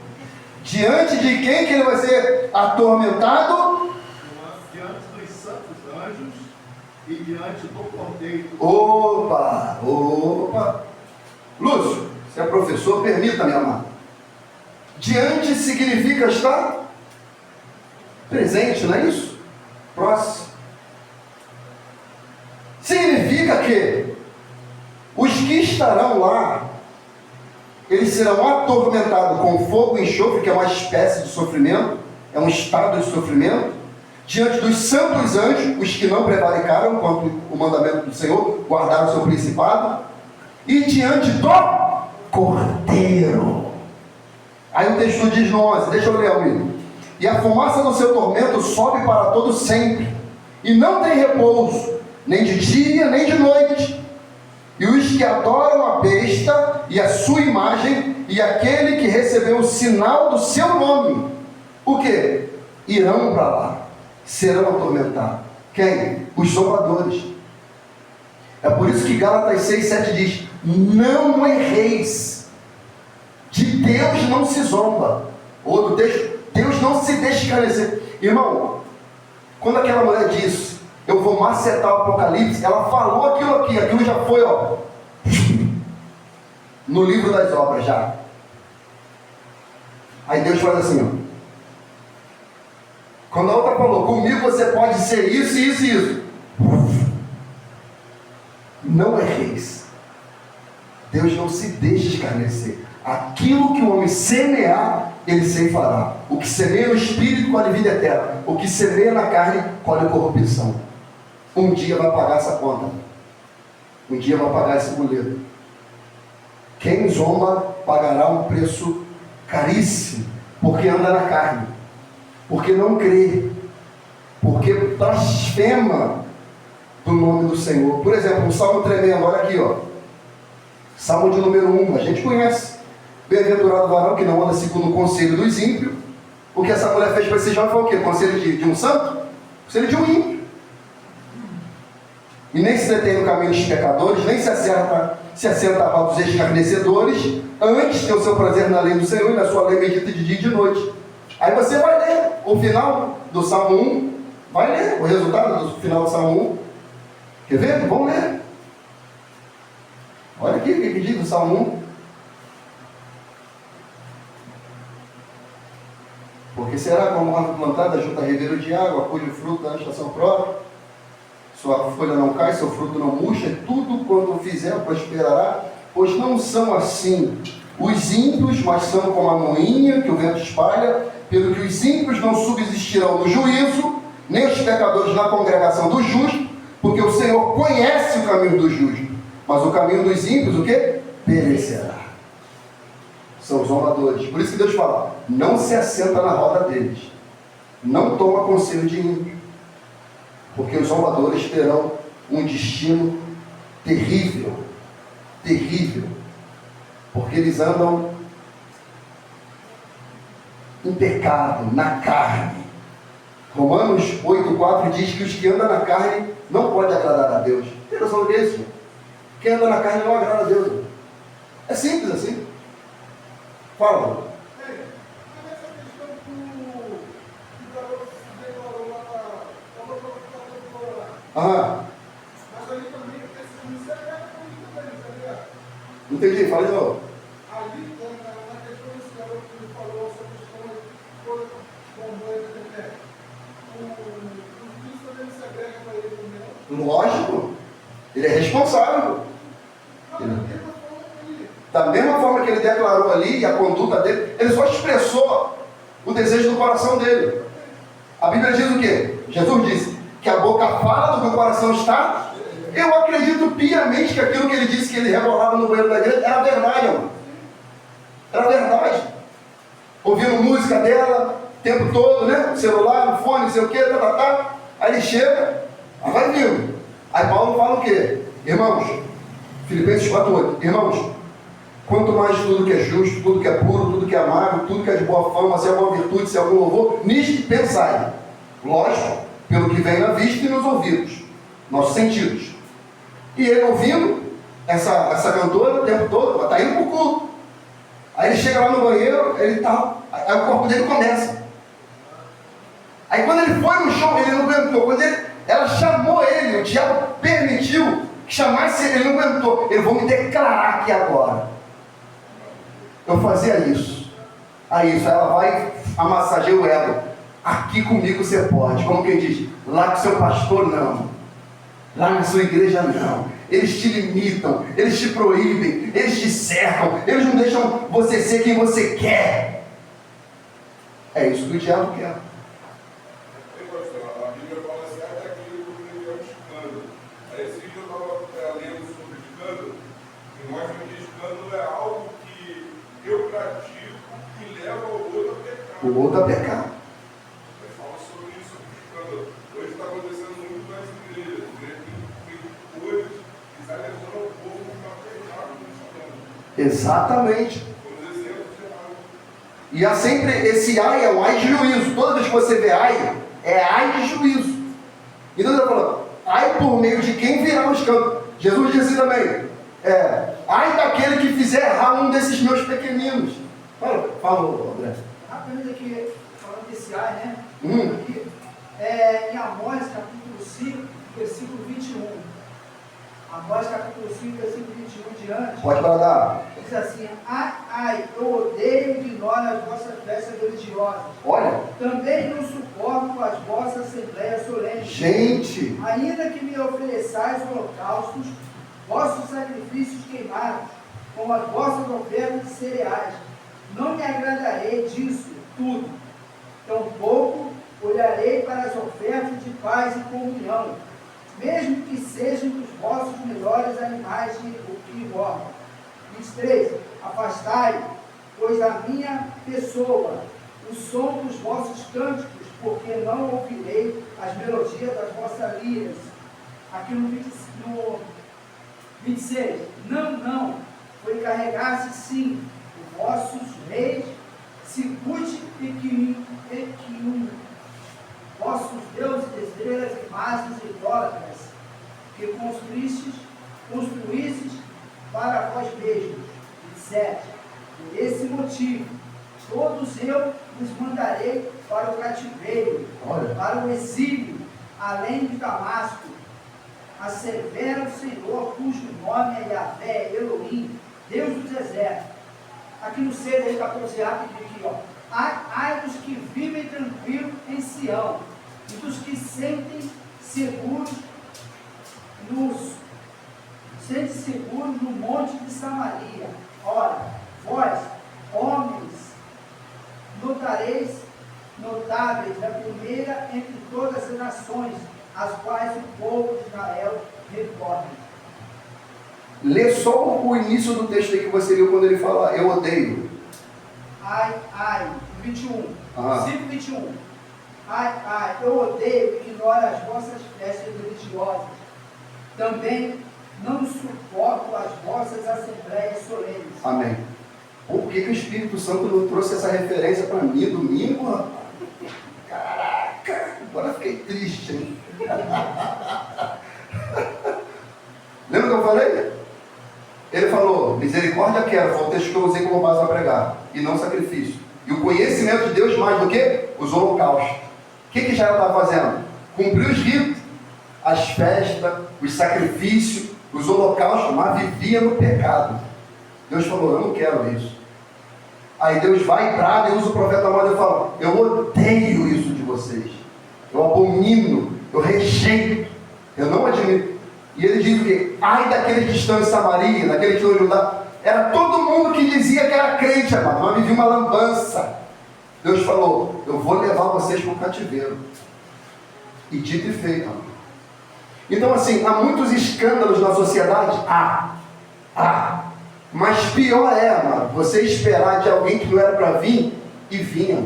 Diante de quem que ele vai ser atormentado? Diante dos santos anjos e diante do Cordeiro. Opa! Lúcio, você é professor, permita-me, amado. Diante significa estar presente, não é isso? Próximo. Significa que os que estarão lá, eles serão atormentados com fogo e enxofre, que é uma espécie de sofrimento, é um estado de sofrimento, diante dos santos anjos, os que não prevaricaram contra o mandamento do Senhor, guardaram o seu principado, e diante do Cordeiro. Aí o texto diz no 11, deixa eu ler, amigo. E a fumaça do seu tormento sobe para todo sempre, e não tem repouso, nem de dia, nem de noite. E os que adoram a besta e a sua imagem, e aquele que recebeu o sinal do seu nome, o que? Irão para lá, serão atormentados. Quem? Os zombadores. É por isso que Gálatas 6:7 diz: não erreis, de Deus não se zomba. Outro texto: Deus não se deixa escarnecer. Irmão, quando aquela mulher disse: eu vou macetar o Apocalipse, ela falou aquilo aqui, aquilo já foi, ó, no livro das obras já. Aí Deus faz assim, ó. Quando a outra falou: comigo você pode ser isso, isso e isso. Não erreis. Deus não se deixa escarnecer. Aquilo que o homem semear, ele ceifará. O que semeia no espírito, colhe vida eterna. O que semeia na carne, colhe corrupção. Um dia vai pagar essa conta. Um dia vai pagar esse boleto. Quem zomba pagará um preço caríssimo, porque anda na carne, porque não crê, porque blasfema do nome do Senhor. Por exemplo, um salmo tremendo, olha aqui, ó. Salmo de número 1, a gente conhece. Bem-aventurado o varão que não anda segundo o conselho dos ímpios. O que essa mulher fez para esse jovem foi o quê? Conselho de um santo? Conselho de um ímpio. E nem se detém no caminho dos pecadores, nem se assenta ao dos escarnecedores, antes tem o seu prazer na lei do Senhor e na sua lei medita de dia e de noite. Aí você vai ler o final do Salmo 1, vai ler o resultado do final do Salmo 1. Quer ver? Vamos ler. Olha aqui o que diz o Salmo 1. Porque será como árvore plantada junto a ribeiro de água, cujo fruto da estação própria, sua folha não cai, seu fruto não murcha, e tudo quanto fizer prosperará, pois não são assim os ímpios, mas são como a moinha que o vento espalha, pelo que os ímpios não subsistirão no juízo, nem os pecadores na congregação dos justos, porque o Senhor conhece o caminho do justo, mas o caminho dos ímpios, o quê? Perecerá. São os zombadores. Por isso que Deus fala: não se assenta na roda deles, não toma conselho de ímpio, porque os zombadores terão um destino terrível, terrível, porque eles andam em pecado, na carne. Romanos 8,4 diz que os que andam na carne não podem agradar a Deus. Tem noção do que é isso? Quem anda na carne não agrada a Deus. É simples assim. Fala. Mas ali também precisa me enxergar também, tá ligado? Não entendi, fala de novo. Ali, na questão desse garoto que ele falou, essa questão toda bombando da internet, o Cristo dele se agrega para ele também. Lógico, ele é responsável. Da mesma forma que ele declarou ali, e a conduta dele, ele só expressou o desejo do coração dele. A Bíblia diz o quê? Jesus disse que a boca fala do que o coração está. Eu acredito piamente que aquilo que ele disse que ele rebolava no banheiro da igreja era verdade, amor. Era verdade. Ouvindo música dela o tempo todo, né? No celular, no fone, não sei o quê, tá. Aí ele chega, aí vai vindo. Aí Paulo fala o quê? Irmãos, Filipenses 4:8, irmãos, quanto mais tudo que é justo, tudo que é puro, tudo que é amável, tudo que é de boa fama, se é alguma virtude, se é algum louvor, nisto pensai. Lógico, pelo que vem na vista e nos ouvidos, nossos sentidos. E ele ouvindo essa cantora o tempo todo, está indo para o culto. Aí ele chega lá no banheiro, aí o corpo dele começa. Aí quando ele foi no show, ele não aguentou. Quando ela chamou ele, o diabo permitiu que chamasse ele, ele não aguentou. Eu vou me declarar aqui agora. Eu fazia isso. Aí ela vai amassagear o ego. Aqui comigo você pode. Como quem diz, lá com seu pastor não. Lá na sua igreja não. Eles te limitam, eles te proíbem, eles te cercam, eles não deixam você ser quem você quer. É isso que o diabo quer. A Bíblia fala assim, até aquilo que ele é um escândalo. Aí esse vídeo eu estava lendo sobre escândalo, e mostra que escândalo é algo que eu pratico e leva o outro a pecar. O outro a pecar. Ele fala sobre isso, sobre escândalo. Hoje está acontecendo muito nas igrejas. Tem coisas que está levando o povo para pecar com escândalo. Exatamente. Como exemplo de algo. E há sempre esse ai, é um ai de juízo. Toda vez que você vê ai, é ai de juízo. E Deus está falando, ai por meio de quem virá o escândalo. Jesus disse também, ai daquele que fizer errar um desses meus pequeninos. Fala, André. Rapidamente aqui, falando desse ai, né? Aqui, em Amós, capítulo 5, versículo 21. Amós, capítulo 5, versículo 21 diante. Pode bradar. Diz assim, ai, eu odeio e ignoro as vossas festas religiosas. Olha. Também não suporto as vossas assembleias solenes. Gente. Ainda que me ofereçais holocaustos, vossos sacrifícios queimados, com as vossas ofertas de cereais. Não me agradarei disso tudo. Tampouco olharei para as ofertas de paz e comunhão, mesmo que sejam dos vossos melhores animais que engordam. 23. Afastai, pois a minha pessoa, o som dos vossos cânticos, porque não ouvirei as melodias das vossas liras. Aqui no 26. Não, foi carregar-se sim os vossos reis, Sicute e Quium, vossos deuses, estrelas, imagens e idólatras, que construístes para vós mesmos. 27. Por esse motivo, todos eu vos mandarei para o cativeiro, para o exílio, além de Damasco. Assevera o Senhor, cujo nome é Yahvé, Elohim, Deus dos exércitos. Aqui no 6, aí 14, aqui, ó. Ai dos que vivem tranquilo em Sião, e dos que sentem seguros no monte de Samaria. Ora, vós, homens, notáveis, a primeira entre todas as nações, as quais o povo de Israel recorre. Lê só o início do texto aí que você leu quando ele fala, eu odeio. Ai, 21. 5:21. Ai, eu odeio e ignoro as vossas festas religiosas. Também não suporto as vossas assembleias solenes. Amém. Por que o Espírito Santo não trouxe essa referência para mim domingo, rapaz? Caraca, agora fiquei triste, hein? Lembra que eu falei? Ele falou, misericórdia quero, foi o texto que eu usei como base para pregar, e não sacrifício. E o conhecimento de Deus mais do que os holocaustos. O que Israel estava fazendo? Cumprir os ritos, as festas, os sacrifícios, os holocaustos, mas vivia no pecado. Deus falou, eu não quero isso. Aí Deus vai e brada e usa o profeta Amós e fala, eu odeio isso de vocês. Eu abomino, eu rejeito, eu não admito. E ele diz o quê? Ai daqueles que estão em Samaria, daqueles que estão em Judá. Era todo mundo que dizia que era crente, amado, mas vivia uma lambança. Deus falou, eu vou levar vocês para o cativeiro. E dito e feito, amado. Então assim, há muitos escândalos na sociedade? Mas pior é, amado, você esperar de alguém que não era para vir e vinha.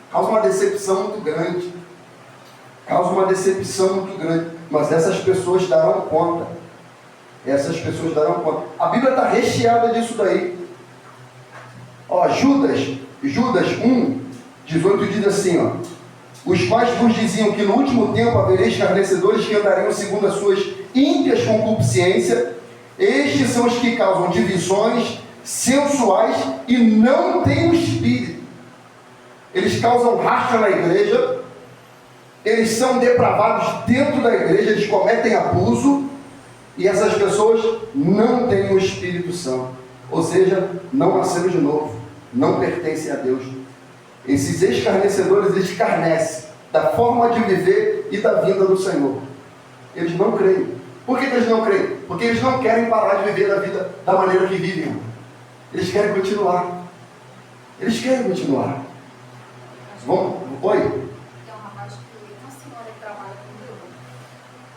Causa uma decepção muito grande. Causa uma decepção muito grande. Mas essas pessoas darão conta. Essas pessoas darão conta. A Bíblia está recheada disso daí. Ó, Judas 1, 18 diz assim, ó. Os quais vos diziam que no último tempo haveria escarnecedores que andariam segundo as suas ímpias concupiscências. Estes são os que causam divisões sensuais e não têm o espírito. Eles causam racha na igreja. Eles são depravados dentro da igreja. Eles cometem abuso. E essas pessoas não têm o Espírito Santo. Ou seja, não nasceram de novo. Não pertencem a Deus. Esses escarnecedores escarnecem da forma de viver e da vinda do Senhor. Eles não creem. Por que eles não creem? Porque eles não querem parar de viver a vida da maneira que vivem. Eles querem continuar. Eles querem continuar. Vamos? Oi? Tem um rapaz que uma senhora que trabalha comigo.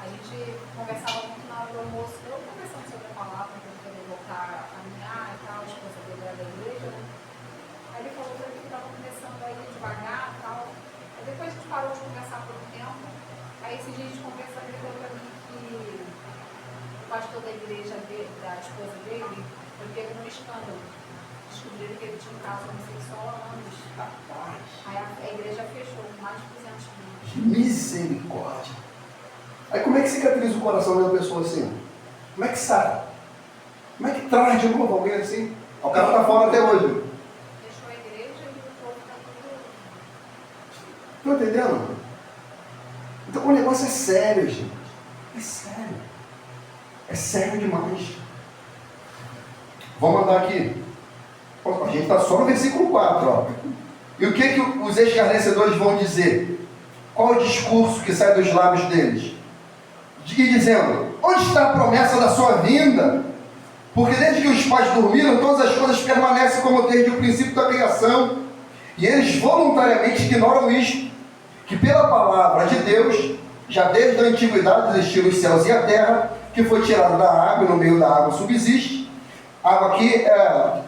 A gente conversava muito na hora do almoço. Eu conversando sobre a palavra, para ele poder voltar a caminhar e tal, a esposa dele era da igreja, né? Aí ele falou para mim que estava começando a ir devagar e tal. Aí depois a gente parou de conversar por um tempo. Aí esse dia a gente conversando, ele falou para mim que o pastor da igreja da esposa dele foi pego num escândalo. Descobriram que ele tinha um caso homossexual há anos. Aí a igreja fechou com mais de 200 mil. Misericórdia. Aí como é que cicatriza o coração de uma pessoa assim? Como é que sai? Como é que traz de novo alguém assim? O cara está fora até hoje. Fechou a igreja e o povo está tudo. Estão entendendo? Então o negócio é sério, gente. É sério. É sério demais. Vamos andar aqui. A gente está só no versículo 4. Ó. E o que os escarnecedores vão dizer? Qual é o discurso que sai dos lábios deles? Dizendo, onde está a promessa da sua vinda? Porque desde que os pais dormiram, todas as coisas permanecem como desde o princípio da criação. E eles voluntariamente ignoram isto, que pela palavra de Deus, já desde a antiguidade existiram os céus e a terra, que foi tirado da água e no meio da água subsiste. Água aqui é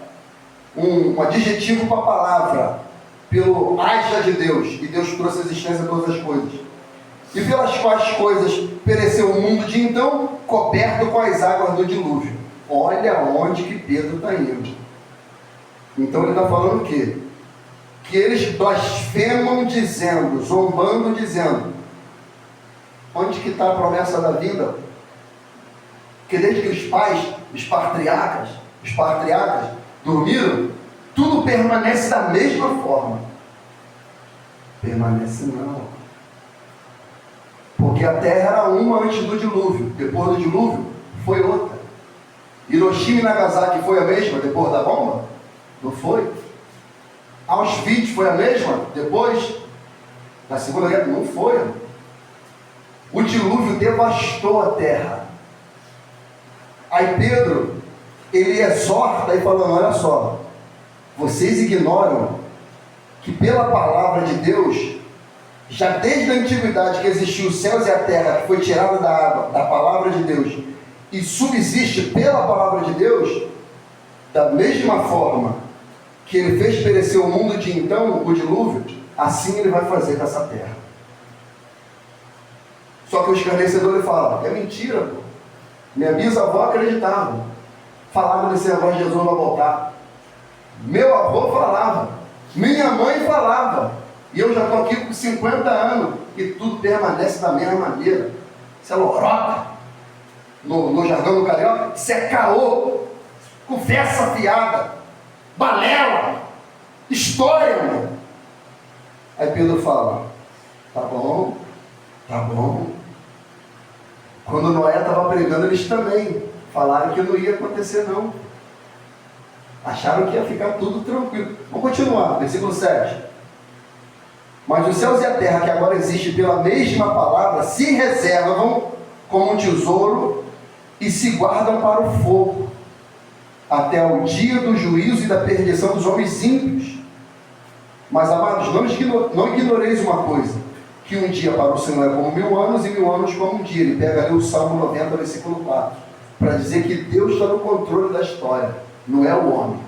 um adjetivo para a palavra, pelo haja de Deus, e Deus trouxe a existência de todas as coisas. E pelas quais coisas pereceu o mundo de então, coberto com as águas do dilúvio. Olha onde que Pedro está indo. Então ele está falando o quê? Que eles blasfemam dizendo, zombando dizendo, onde que está a promessa da vida? Que desde que os pais, os patriarcas dormiram, tudo permanece da mesma forma. Permanece não. Porque a terra era uma antes do dilúvio. Depois do dilúvio, foi outra. Hiroshima e Nagasaki foi a mesma depois da bomba? Não foi. Auschwitz foi a mesma depois da Segunda Guerra? Não foi. O dilúvio devastou a terra. Aí Pedro, ele exorta e falando, olha só, vocês ignoram que pela palavra de Deus, já desde a antiguidade que existiu os céus e a terra, que foi tirada da água, da palavra de Deus, e subsiste pela palavra de Deus, da mesma forma que ele fez perecer o mundo de então, o dilúvio, assim ele vai fazer com essa terra. Só que o escarnecedor fala, é mentira, pô. Minha bisavó acreditava. Falava desse negócio de Jesus vai voltar. Meu avô falava. Minha mãe falava. E eu já estou aqui com 50 anos e tudo permanece da mesma maneira. Isso é lorota. No jargão do carioca, isso é caô. Conversa fiada. Balela. História, mano. Aí Pedro fala, tá bom. Quando Noé estava pregando, eles também falaram que não ia acontecer não. Acharam que ia ficar tudo tranquilo. Vamos continuar, versículo 7. Mas os céus e a terra, que agora existem pela mesma palavra, se reservam como um tesouro e se guardam para o fogo, até o dia do juízo e da perdição dos homens ímpios. Mas, amados, não ignoreis uma coisa, que um dia para o Senhor é como 1000 anos e 1000 anos como um dia. Ele pega ali o Salmo 90, versículo 4, para dizer que Deus está no controle da história, não é o homem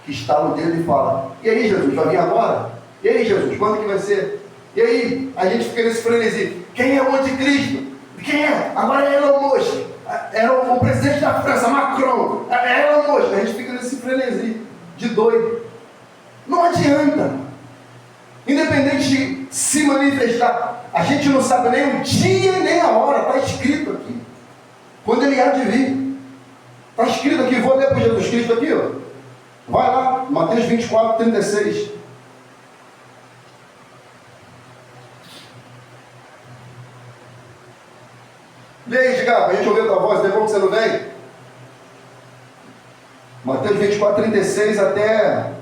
que está no dedo e fala: e aí, Jesus, vai vir agora? E aí, Jesus, quando que vai ser? E aí, a gente fica nesse frenesi: quem é o anticristo? Quem é? Agora é Elon Musk, era o presidente da França, Macron, é Elon Musk. A gente fica nesse frenesi de doido. Não adianta, independente de se manifestar, a gente não sabe nem o dia nem a hora, está escrito aqui, quando ele há de vir, está escrito aqui. Vou ler para Jesus Cristo aqui, ó. Vai lá, Mateus 24, 36. Lê aí, Edgar, para a gente ouvir a tua voz, tem como você não vem? Mateus 24, 36 até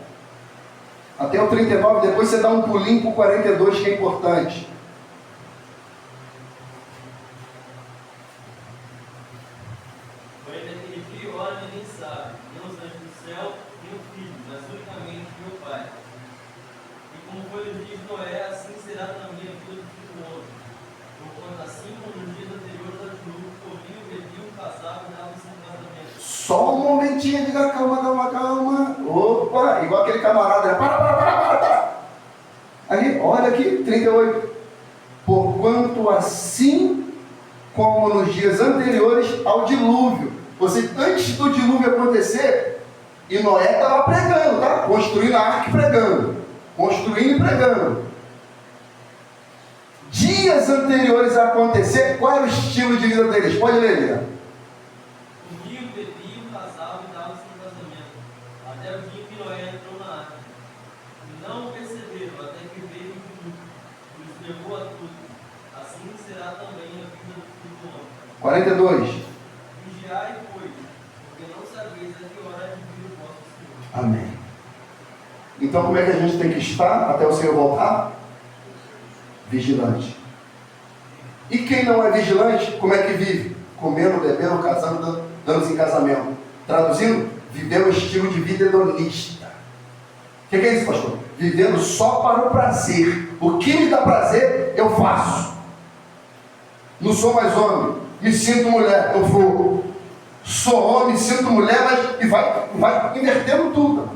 o 39, depois você dá um pulinho para o 42, que é importante. Porém, daquele dia, hora ninguém sabe, nem os anjos do céu, nem o Filho, mas unicamente meu Pai. E como foi no dia de Noé, assim será também a vida do Filho do Homem. Porquanto assim como nos dias anteriores ao dilúvio, comiam, bebiam, casavam e davam-se em casamento. Só um momentinho, diga calma. Opa, igual aquele camarada, né? Para. Aí, olha aqui, 38. Porquanto assim como nos dias anteriores ao dilúvio. Você, antes do dilúvio acontecer, e Noé estava pregando, tá? Construindo a arca e pregando. Construindo e pregando. Dias anteriores a acontecer, qual era o estilo de vida deles? Pode ler, Lívia. Comiam, bebiam, casavam e davam-se em casamento, até o dia que Noé entrou na arca. E não o perceberam, até que veio o dilúvio, e os levou a tudo. Assim será também a vida do Filho do Homem. 42. Vigiai, pois, porque não sabeis a que hora é de vir o vosso Senhor. Amém. Então, como é que a gente tem que estar até o Senhor voltar? Vigilante. E quem não é vigilante, como é que vive? Comendo, bebendo, casando, dando-se em casamento. Traduzindo, vivendo um estilo de vida hedonista. O que é isso, pastor? Vivendo só para o prazer. O que me dá prazer, eu faço. Não sou mais homem, me sinto mulher, eu vou. Sou homem, me sinto mulher, mas e vai invertendo tudo.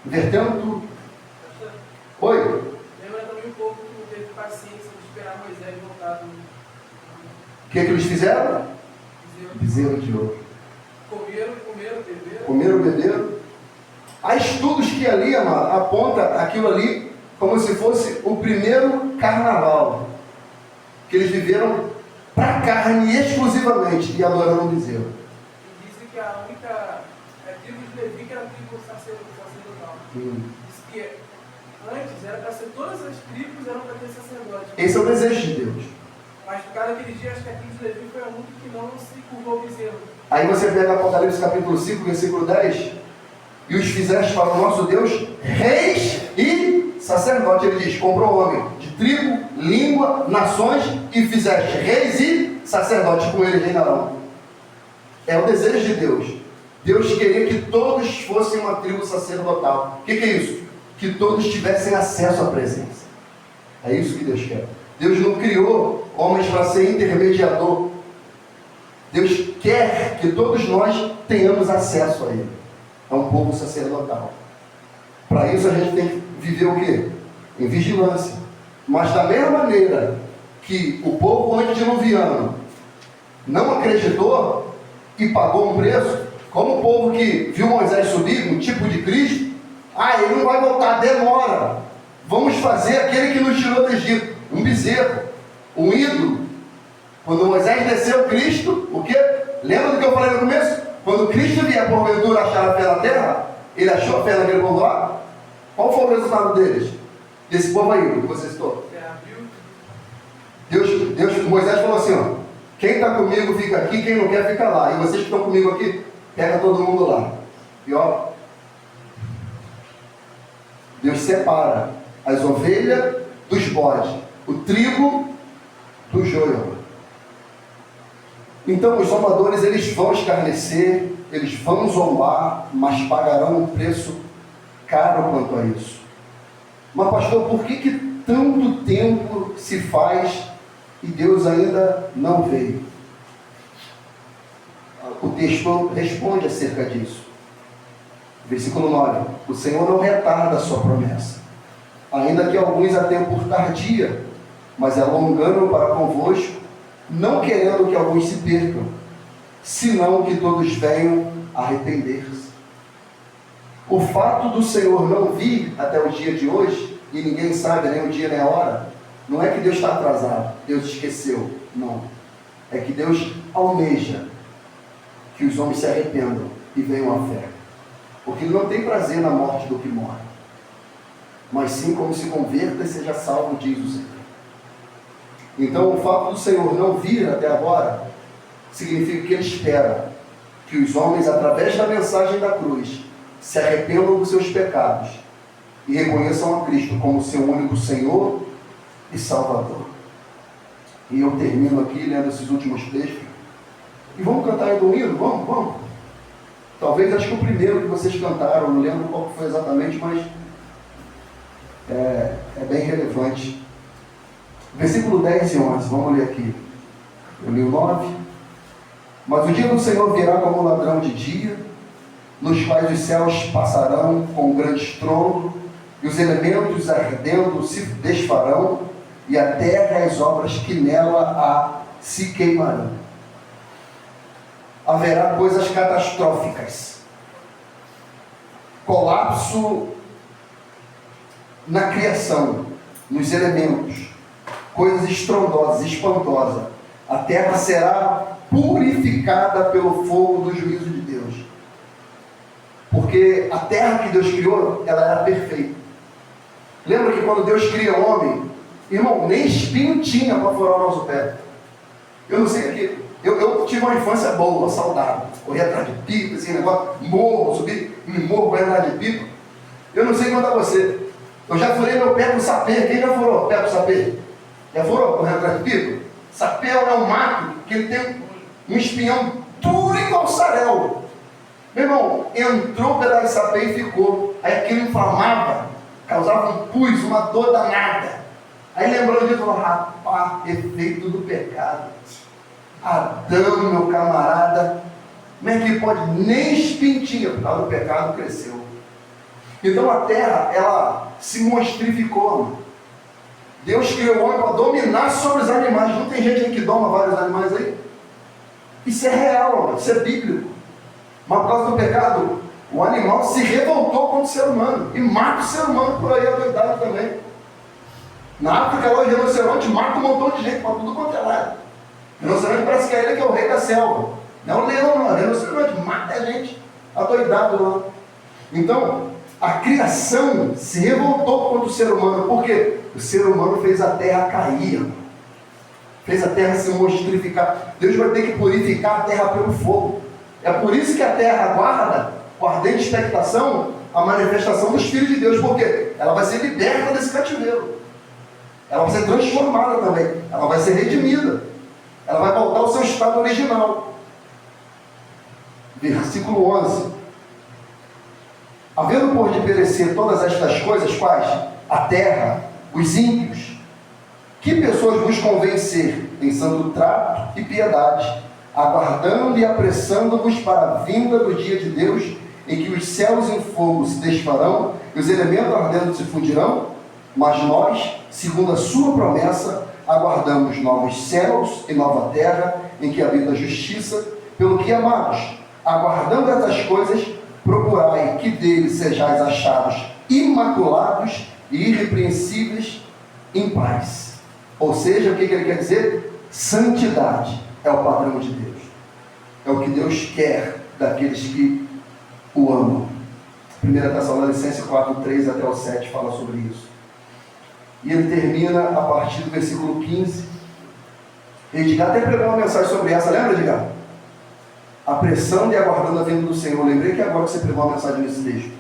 Invertendo tudo. Oi? Lembra também um pouco que não teve paciência de esperar Moisés voltar do O que eles fizeram? Bezerro de ouro. Comeram, Beberam. Há estudos que ali, amado, aponta aquilo ali como se fosse o primeiro carnaval. Que eles viveram para a carne exclusivamente e adorando o bezerro. E dizem que a única tribo de Levi que era a tribo sacerdotal. Diz que antes era para ser todas as tribos eram para ter sacerdote. Esse é o desejo de Deus. Mas por causa daquele dia, acho que a tribo de Levi foi a única que não se curvou ao bezerro. Aí você pega Apocalipse capítulo 5, versículo 10, e os fizeste para o nosso Deus reis e sacerdote. Ele diz: comprou homem de tribo, língua, nações, e fizeste reis e sacerdotes, com ele reinarão. É o desejo de Deus. Deus queria que todos fossem uma tribo sacerdotal. O que é isso? Que todos tivessem acesso à presença. É isso que Deus quer. Deus não criou homens para ser intermediador. Deus quer que todos nós tenhamos acesso a Ele. É um povo sacerdotal. Para isso a gente tem que viver o quê? Em vigilância. Mas da mesma maneira que o povo antediluviano não acreditou e pagou um preço, como o povo que viu Moisés subir, um tipo de Cristo, ele não vai voltar, demora. Vamos fazer aquele que nos tirou do Egito, um bezerro, um ídolo. Quando Moisés desceu, Cristo, o quê? Lembra do que eu falei no começo? Quando Cristo vier porventura achar a fé na terra, ele achou a fé naquele povo lá? Qual foi o resultado deles? Desse povo aí, que você citou? Moisés falou assim, ó: quem está comigo fica aqui, quem não quer fica lá. E vocês que estão comigo aqui, pega todo mundo lá. E ó, Deus separa as ovelhas dos bodes, o trigo do joio. Então os zombadores, eles vão escarnecer, eles vão zombar, mas pagarão um preço caro quanto a isso. Mas pastor, por que tanto tempo se faz e Deus ainda não veio? O texto responde acerca disso. Versículo 9: o Senhor não retarda a sua promessa, ainda que alguns a tenham por tardia, mas é longano para convosco, não querendo que alguns se percam, senão que todos venham a arrepender-se. O fato do Senhor não vir até o dia de hoje, e ninguém sabe nem o dia nem a hora, não é que Deus está atrasado, Deus esqueceu, não. É que Deus almeja que os homens se arrependam e venham à fé. Porque Ele não tem prazer na morte do que morre, mas sim como se converta e seja salvo, diz o Senhor. Então o fato do Senhor não vir até agora, significa que Ele espera que os homens, através da mensagem da cruz, se arrependam dos seus pecados e reconheçam a Cristo como seu único Senhor e Salvador. E eu termino aqui lendo esses últimos textos. E vamos cantar aí domingo? Vamos. Talvez, acho que o primeiro que vocês cantaram, não lembro qual foi exatamente, mas é bem relevante. Versículo 10 e 11, vamos ler aqui. Eu li o 9. Mas o dia do Senhor virá como ladrão de dia, nos quais os céus passarão com um grande estrondo, e os elementos ardendo se desfarão, e a terra e as obras que nela há se queimarão. Haverá coisas catastróficas, colapso na criação, nos elementos, coisas estrondosas, espantosas. A terra será purificada pelo fogo do juízo de Deus, porque a terra que Deus criou, ela era perfeita. Lembra que quando Deus cria o homem, irmão, nem espinho tinha para furar o nosso pé. Eu não sei o que. Eu tive uma infância boa, saudável. Corri atrás de pipa, esse negócio, morro, subi me morro, corri atrás de pipa. Eu não sei quanto a você. Eu já furei meu pé com sapê. Quem já furou o pé com sapê? Já furou correndo atrás de pipa? Sapê é um mato que ele tem um espinhão duro igual sarel. Meu irmão, entrou um pedaço de sapê e ficou. Aí aquilo inflamava, causava um pus, uma dor danada. Aí lembrou disso e falou: rapaz, efeito do pecado. Adão, meu camarada, como é que pode? Nem espintinha, por causa do pecado, cresceu. Então a terra, ela se monstrificou, mano. Deus criou o homem para dominar sobre os animais. Não tem gente aí que doma vários animais aí? Isso é real, mano. Isso é bíblico. Mas por causa do pecado, o animal se revoltou contra o ser humano e mata o ser humano por aí, adoidado também. Na África, lá, o rinoceronte mata um montão de gente para tudo quanto é lado. O rinoceronte parece que é ele que é o rei da selva. Não é o leão, não. O rinoceronte mata a gente adoidado lá. Então, a criação se revoltou contra o ser humano. Por quê? O ser humano fez a terra cair. Fez a terra se monstrificar. Deus vai ter que purificar a terra pelo fogo. É por isso que a terra aguarda, com ardente expectação, a manifestação dos filhos de Deus. Por quê? Ela vai ser liberta desse cativeiro. Ela vai ser transformada também. Ela vai ser redimida. Ela vai voltar ao seu estado original. Versículo 11. Havendo por de perecer todas estas coisas, quais? A terra, os ímpios. Que pessoas vos convém ser em santo trato e piedade, aguardando e apressando-vos para a vinda do dia de Deus, em que os céus em fogo se desfarão e os elementos ardendo se fundirão? Mas nós, segundo a sua promessa, aguardamos novos céus e nova terra, em que habita a justiça. Pelo que, amados, aguardando estas coisas, procurai que dele sejais achados imaculados e irrepreensíveis em paz. Ou seja, o que ele quer dizer? Santidade é o padrão de Deus. É o que Deus quer daqueles que o amam. 1 Tessalonicenses 4, 3 até o 7 fala sobre isso. E ele termina a partir do versículo 15. Edgar até pregou uma mensagem sobre essa, lembra, Edgar? Apressando e aguardando a vinda do Senhor. Eu lembrei que agora você pregou uma mensagem nesse texto.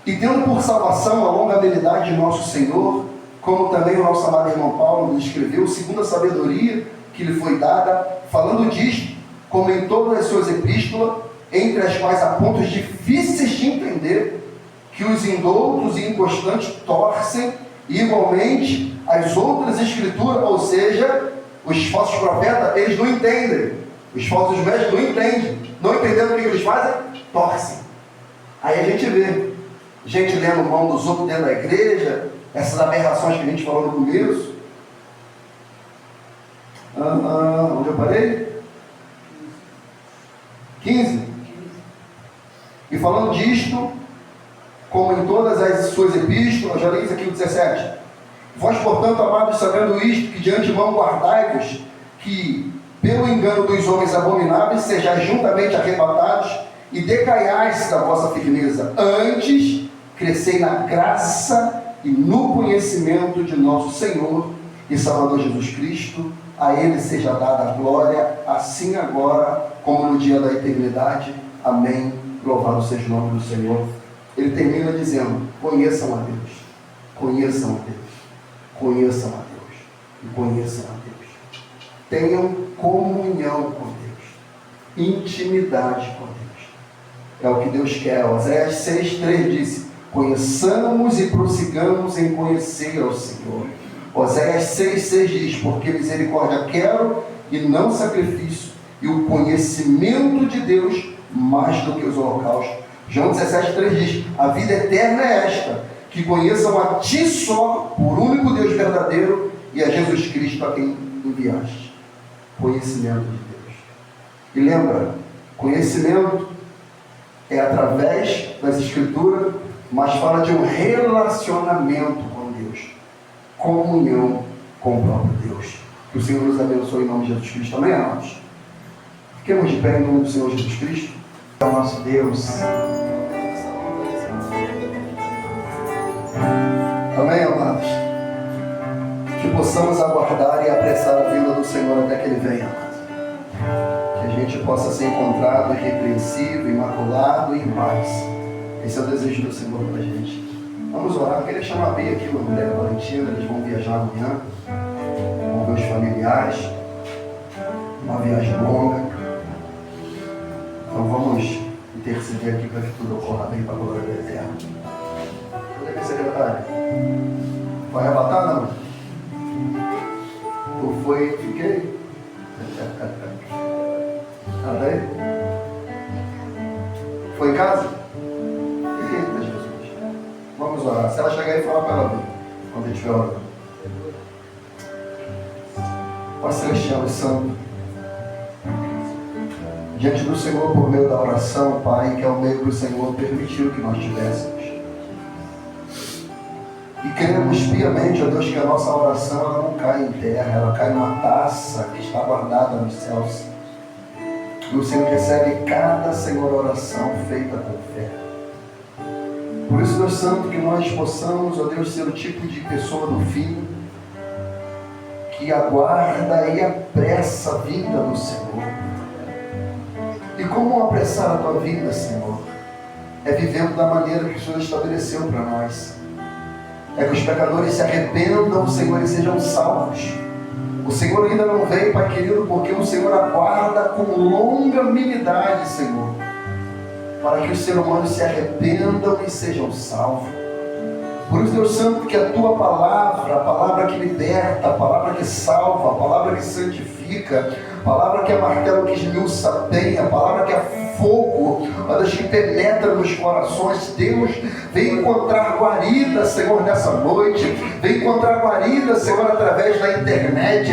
E tendo por salvação a longanimidade de nosso Senhor, como também o nosso amado irmão Paulo nos escreveu, segundo a sabedoria que lhe foi dada, falando disto, como em todas as suas epístolas, entre as quais há pontos difíceis de entender, que os indoutos e inconstantes torcem, e igualmente as outras escrituras, ou seja, os falsos profetas, eles não entendem, os falsos mestres não entendem, não entendendo o que eles fazem, torcem. Aí a gente vê gente lendo mão dos outros dentro da igreja, essas aberrações que a gente falou no começo. Onde eu parei? 15. E falando disto, como em todas as suas epístolas, já li isso aqui o 17. Vós, portanto, amados, sabendo isto, que de antemão guardai-vos, que pelo engano dos homens abomináveis sejais juntamente arrebatados e decaiais da vossa firmeza. Antes, crescei na graça e no conhecimento de nosso Senhor e Salvador Jesus Cristo. A Ele seja dada a glória, assim agora como no dia da eternidade. Amém. Louvado seja o nome do Senhor. Ele termina dizendo: conheçam a Deus, conheçam a Deus, conheçam a Deus e conheçam a Deus. Tenham comunhão com Deus, intimidade com Deus. É o que Deus quer. Oséias 6,3 disse: conheçamos e prossigamos em conhecer ao Senhor. Oséias 6,6 diz: porque misericórdia quero e não sacrifício, e o conhecimento de Deus mais do que os holocaustos. João 17,3 diz: a vida eterna é esta, que conheçam a Ti só, por único Deus verdadeiro, e a Jesus Cristo a quem enviaste. Conhecimento de Deus. E lembra, conhecimento é através das Escrituras, mas fala de um relacionamento com Deus, comunhão com o próprio Deus. Que o Senhor nos abençoe em nome de Jesus Cristo. Amém, amados? Fiquemos de pé em nome do Senhor Jesus Cristo. É o nosso Deus. Amém, amados? Que possamos aguardar e apressar a vinda do Senhor até que Ele venha, amados. Que a gente possa ser encontrado irrepreensível, imaculado e em paz. Esse é o desejo do Senhor para a gente. Vamos orar. Eu queria chamar a Bia aqui, o André e a Valentina. Eles vão viajar amanhã, vão ver os familiares. Uma viagem longa. Então vamos interceder aqui para que tudo ocorra bem para a glória do Eterno. Cadê minha secretária? Vai arrebatar, não? Tu foi, fiquei? Tá bem? Foi em casa? Eita Jesus. Vamos orar. Se ela chegar aí, fala para ela vir. Quando a gente estiver orando. Pai Celestial e Santo, diante do Senhor por meio da oração, Pai, que é o meio que o Senhor permitiu que nós tivéssemos. E cremos piamente, ó Deus, que a nossa oração ela não cai em terra, ela cai numa taça que está guardada nos céus. E o Senhor recebe cada, Senhor, oração feita com fé. Por isso, Deus Santo, que nós possamos, ó Deus, ser o tipo de pessoa do fim que aguarda e apressa a vinda do Senhor. E como apressar a tua vinda, Senhor? É vivendo da maneira que o Senhor estabeleceu para nós. É que os pecadores se arrependam, Senhor, e sejam salvos. O Senhor ainda não veio, Pai querido, porque o Senhor aguarda com longanimidade, Senhor, para que os seres humanos se arrependam e sejam salvos. Por isso, Deus Santo, que a tua palavra, a palavra que liberta, a palavra que salva, a palavra que santifica, a palavra que é martelo que esmiuça bem, a palavra que é fogo, ó Deus, que penetra nos corações. Deus, vem encontrar guarida, Senhor, nessa noite. Vem encontrar guarida, Senhor, através da internet.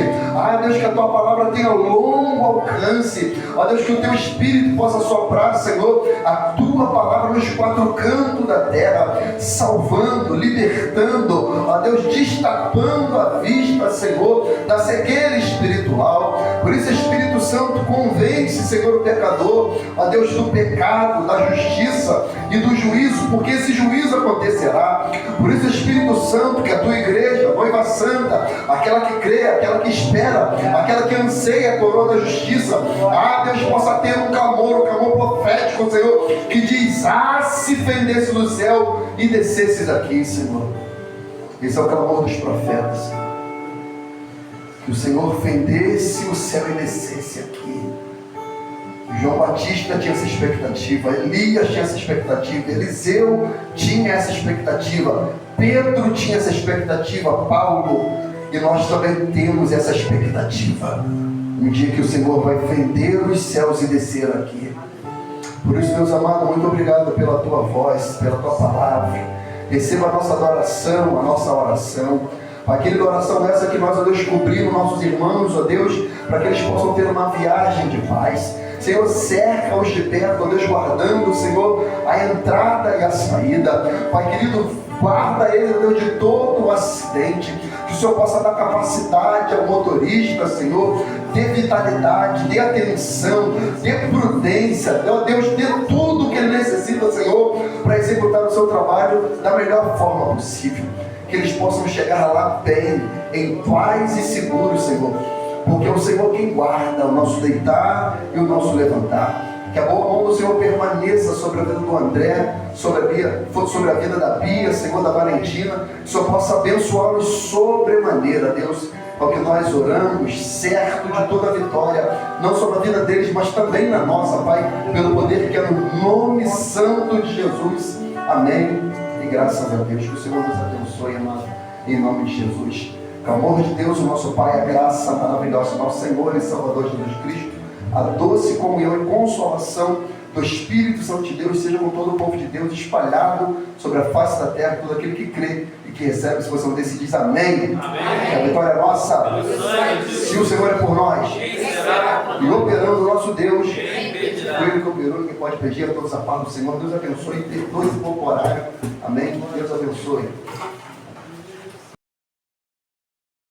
Deus, que a tua palavra tenha longo alcance. Ó Deus, que o teu Espírito possa soprar, Senhor, a tua palavra nos quatro cantos da terra, salvando, libertando, ó Deus, destapando a vista, Senhor, da cegueira espiritual. Por isso, Espírito Santo convence, Senhor, o pecador, ó Deus, do pecado, da justiça e do juízo, porque esse juízo acontecerá. Por isso, Espírito Santo, que a tua igreja, noiva santa, aquela que crê, aquela que espera, aquela que anseia a coroa da justiça, Deus, possa ter um clamor profético, Senhor, que diz: se fendesse do céu e descesses aqui, Senhor. Esse é o clamor dos profetas. Que o Senhor fendesse o céu e descesse aqui. João Batista tinha essa expectativa, Elias tinha essa expectativa, Eliseu tinha essa expectativa, Pedro tinha essa expectativa, Paulo, e nós também temos essa expectativa. Um dia que o Senhor vai fender os céus e descer aqui. Por isso, meus amados, muito obrigado pela tua voz, pela tua palavra. Receba a nossa adoração, a nossa oração. Aquela oração essa que nós, ó Deus, cobrimos nossos irmãos, ó Deus, para que eles possam ter uma viagem de paz. Senhor, cerca-os de perto, ó Deus, guardando, Senhor, a entrada e a saída. Pai querido, guarda ele, ó Deus, de todo o acidente. Que o Senhor possa dar capacidade ao motorista, Senhor. Dê vitalidade, dê atenção, dê prudência, ó Deus, dê tudo o que ele necessita, Senhor, para executar o seu trabalho da melhor forma possível. Que eles possam chegar lá bem, em paz e seguros, Senhor. Porque é o Senhor quem guarda o nosso deitar e o nosso levantar. Que a boa mão do Senhor permaneça sobre a vida do André, sobre a vida da Bia, Senhor, da Valentina. Que o Senhor possa abençoá-los sobremaneira, Deus. Porque nós oramos certo de toda a vitória, não só na vida deles, mas também na nossa, Pai, pelo poder que é no nome santo de Jesus. Amém. E graças a Deus, que o Senhor nos abençoe, amado, em nome de Jesus. Com o amor de Deus, o nosso Pai, a graça maravilhosa, nosso Senhor e Salvador Jesus Cristo, a doce comunhão e consolação do Espírito Santo de Deus seja com todo o povo de Deus espalhado sobre a face da terra, todo aquele que crê e que recebe, se você não desse, diz amém. Amém. A vitória é nossa. Se o Senhor é por nós e operando o nosso Deus, foi ele que operou, ninguém pode pedir a todos a paz do Senhor. Deus abençoe, perdoe esse pouco horário. Amém. Deus abençoe.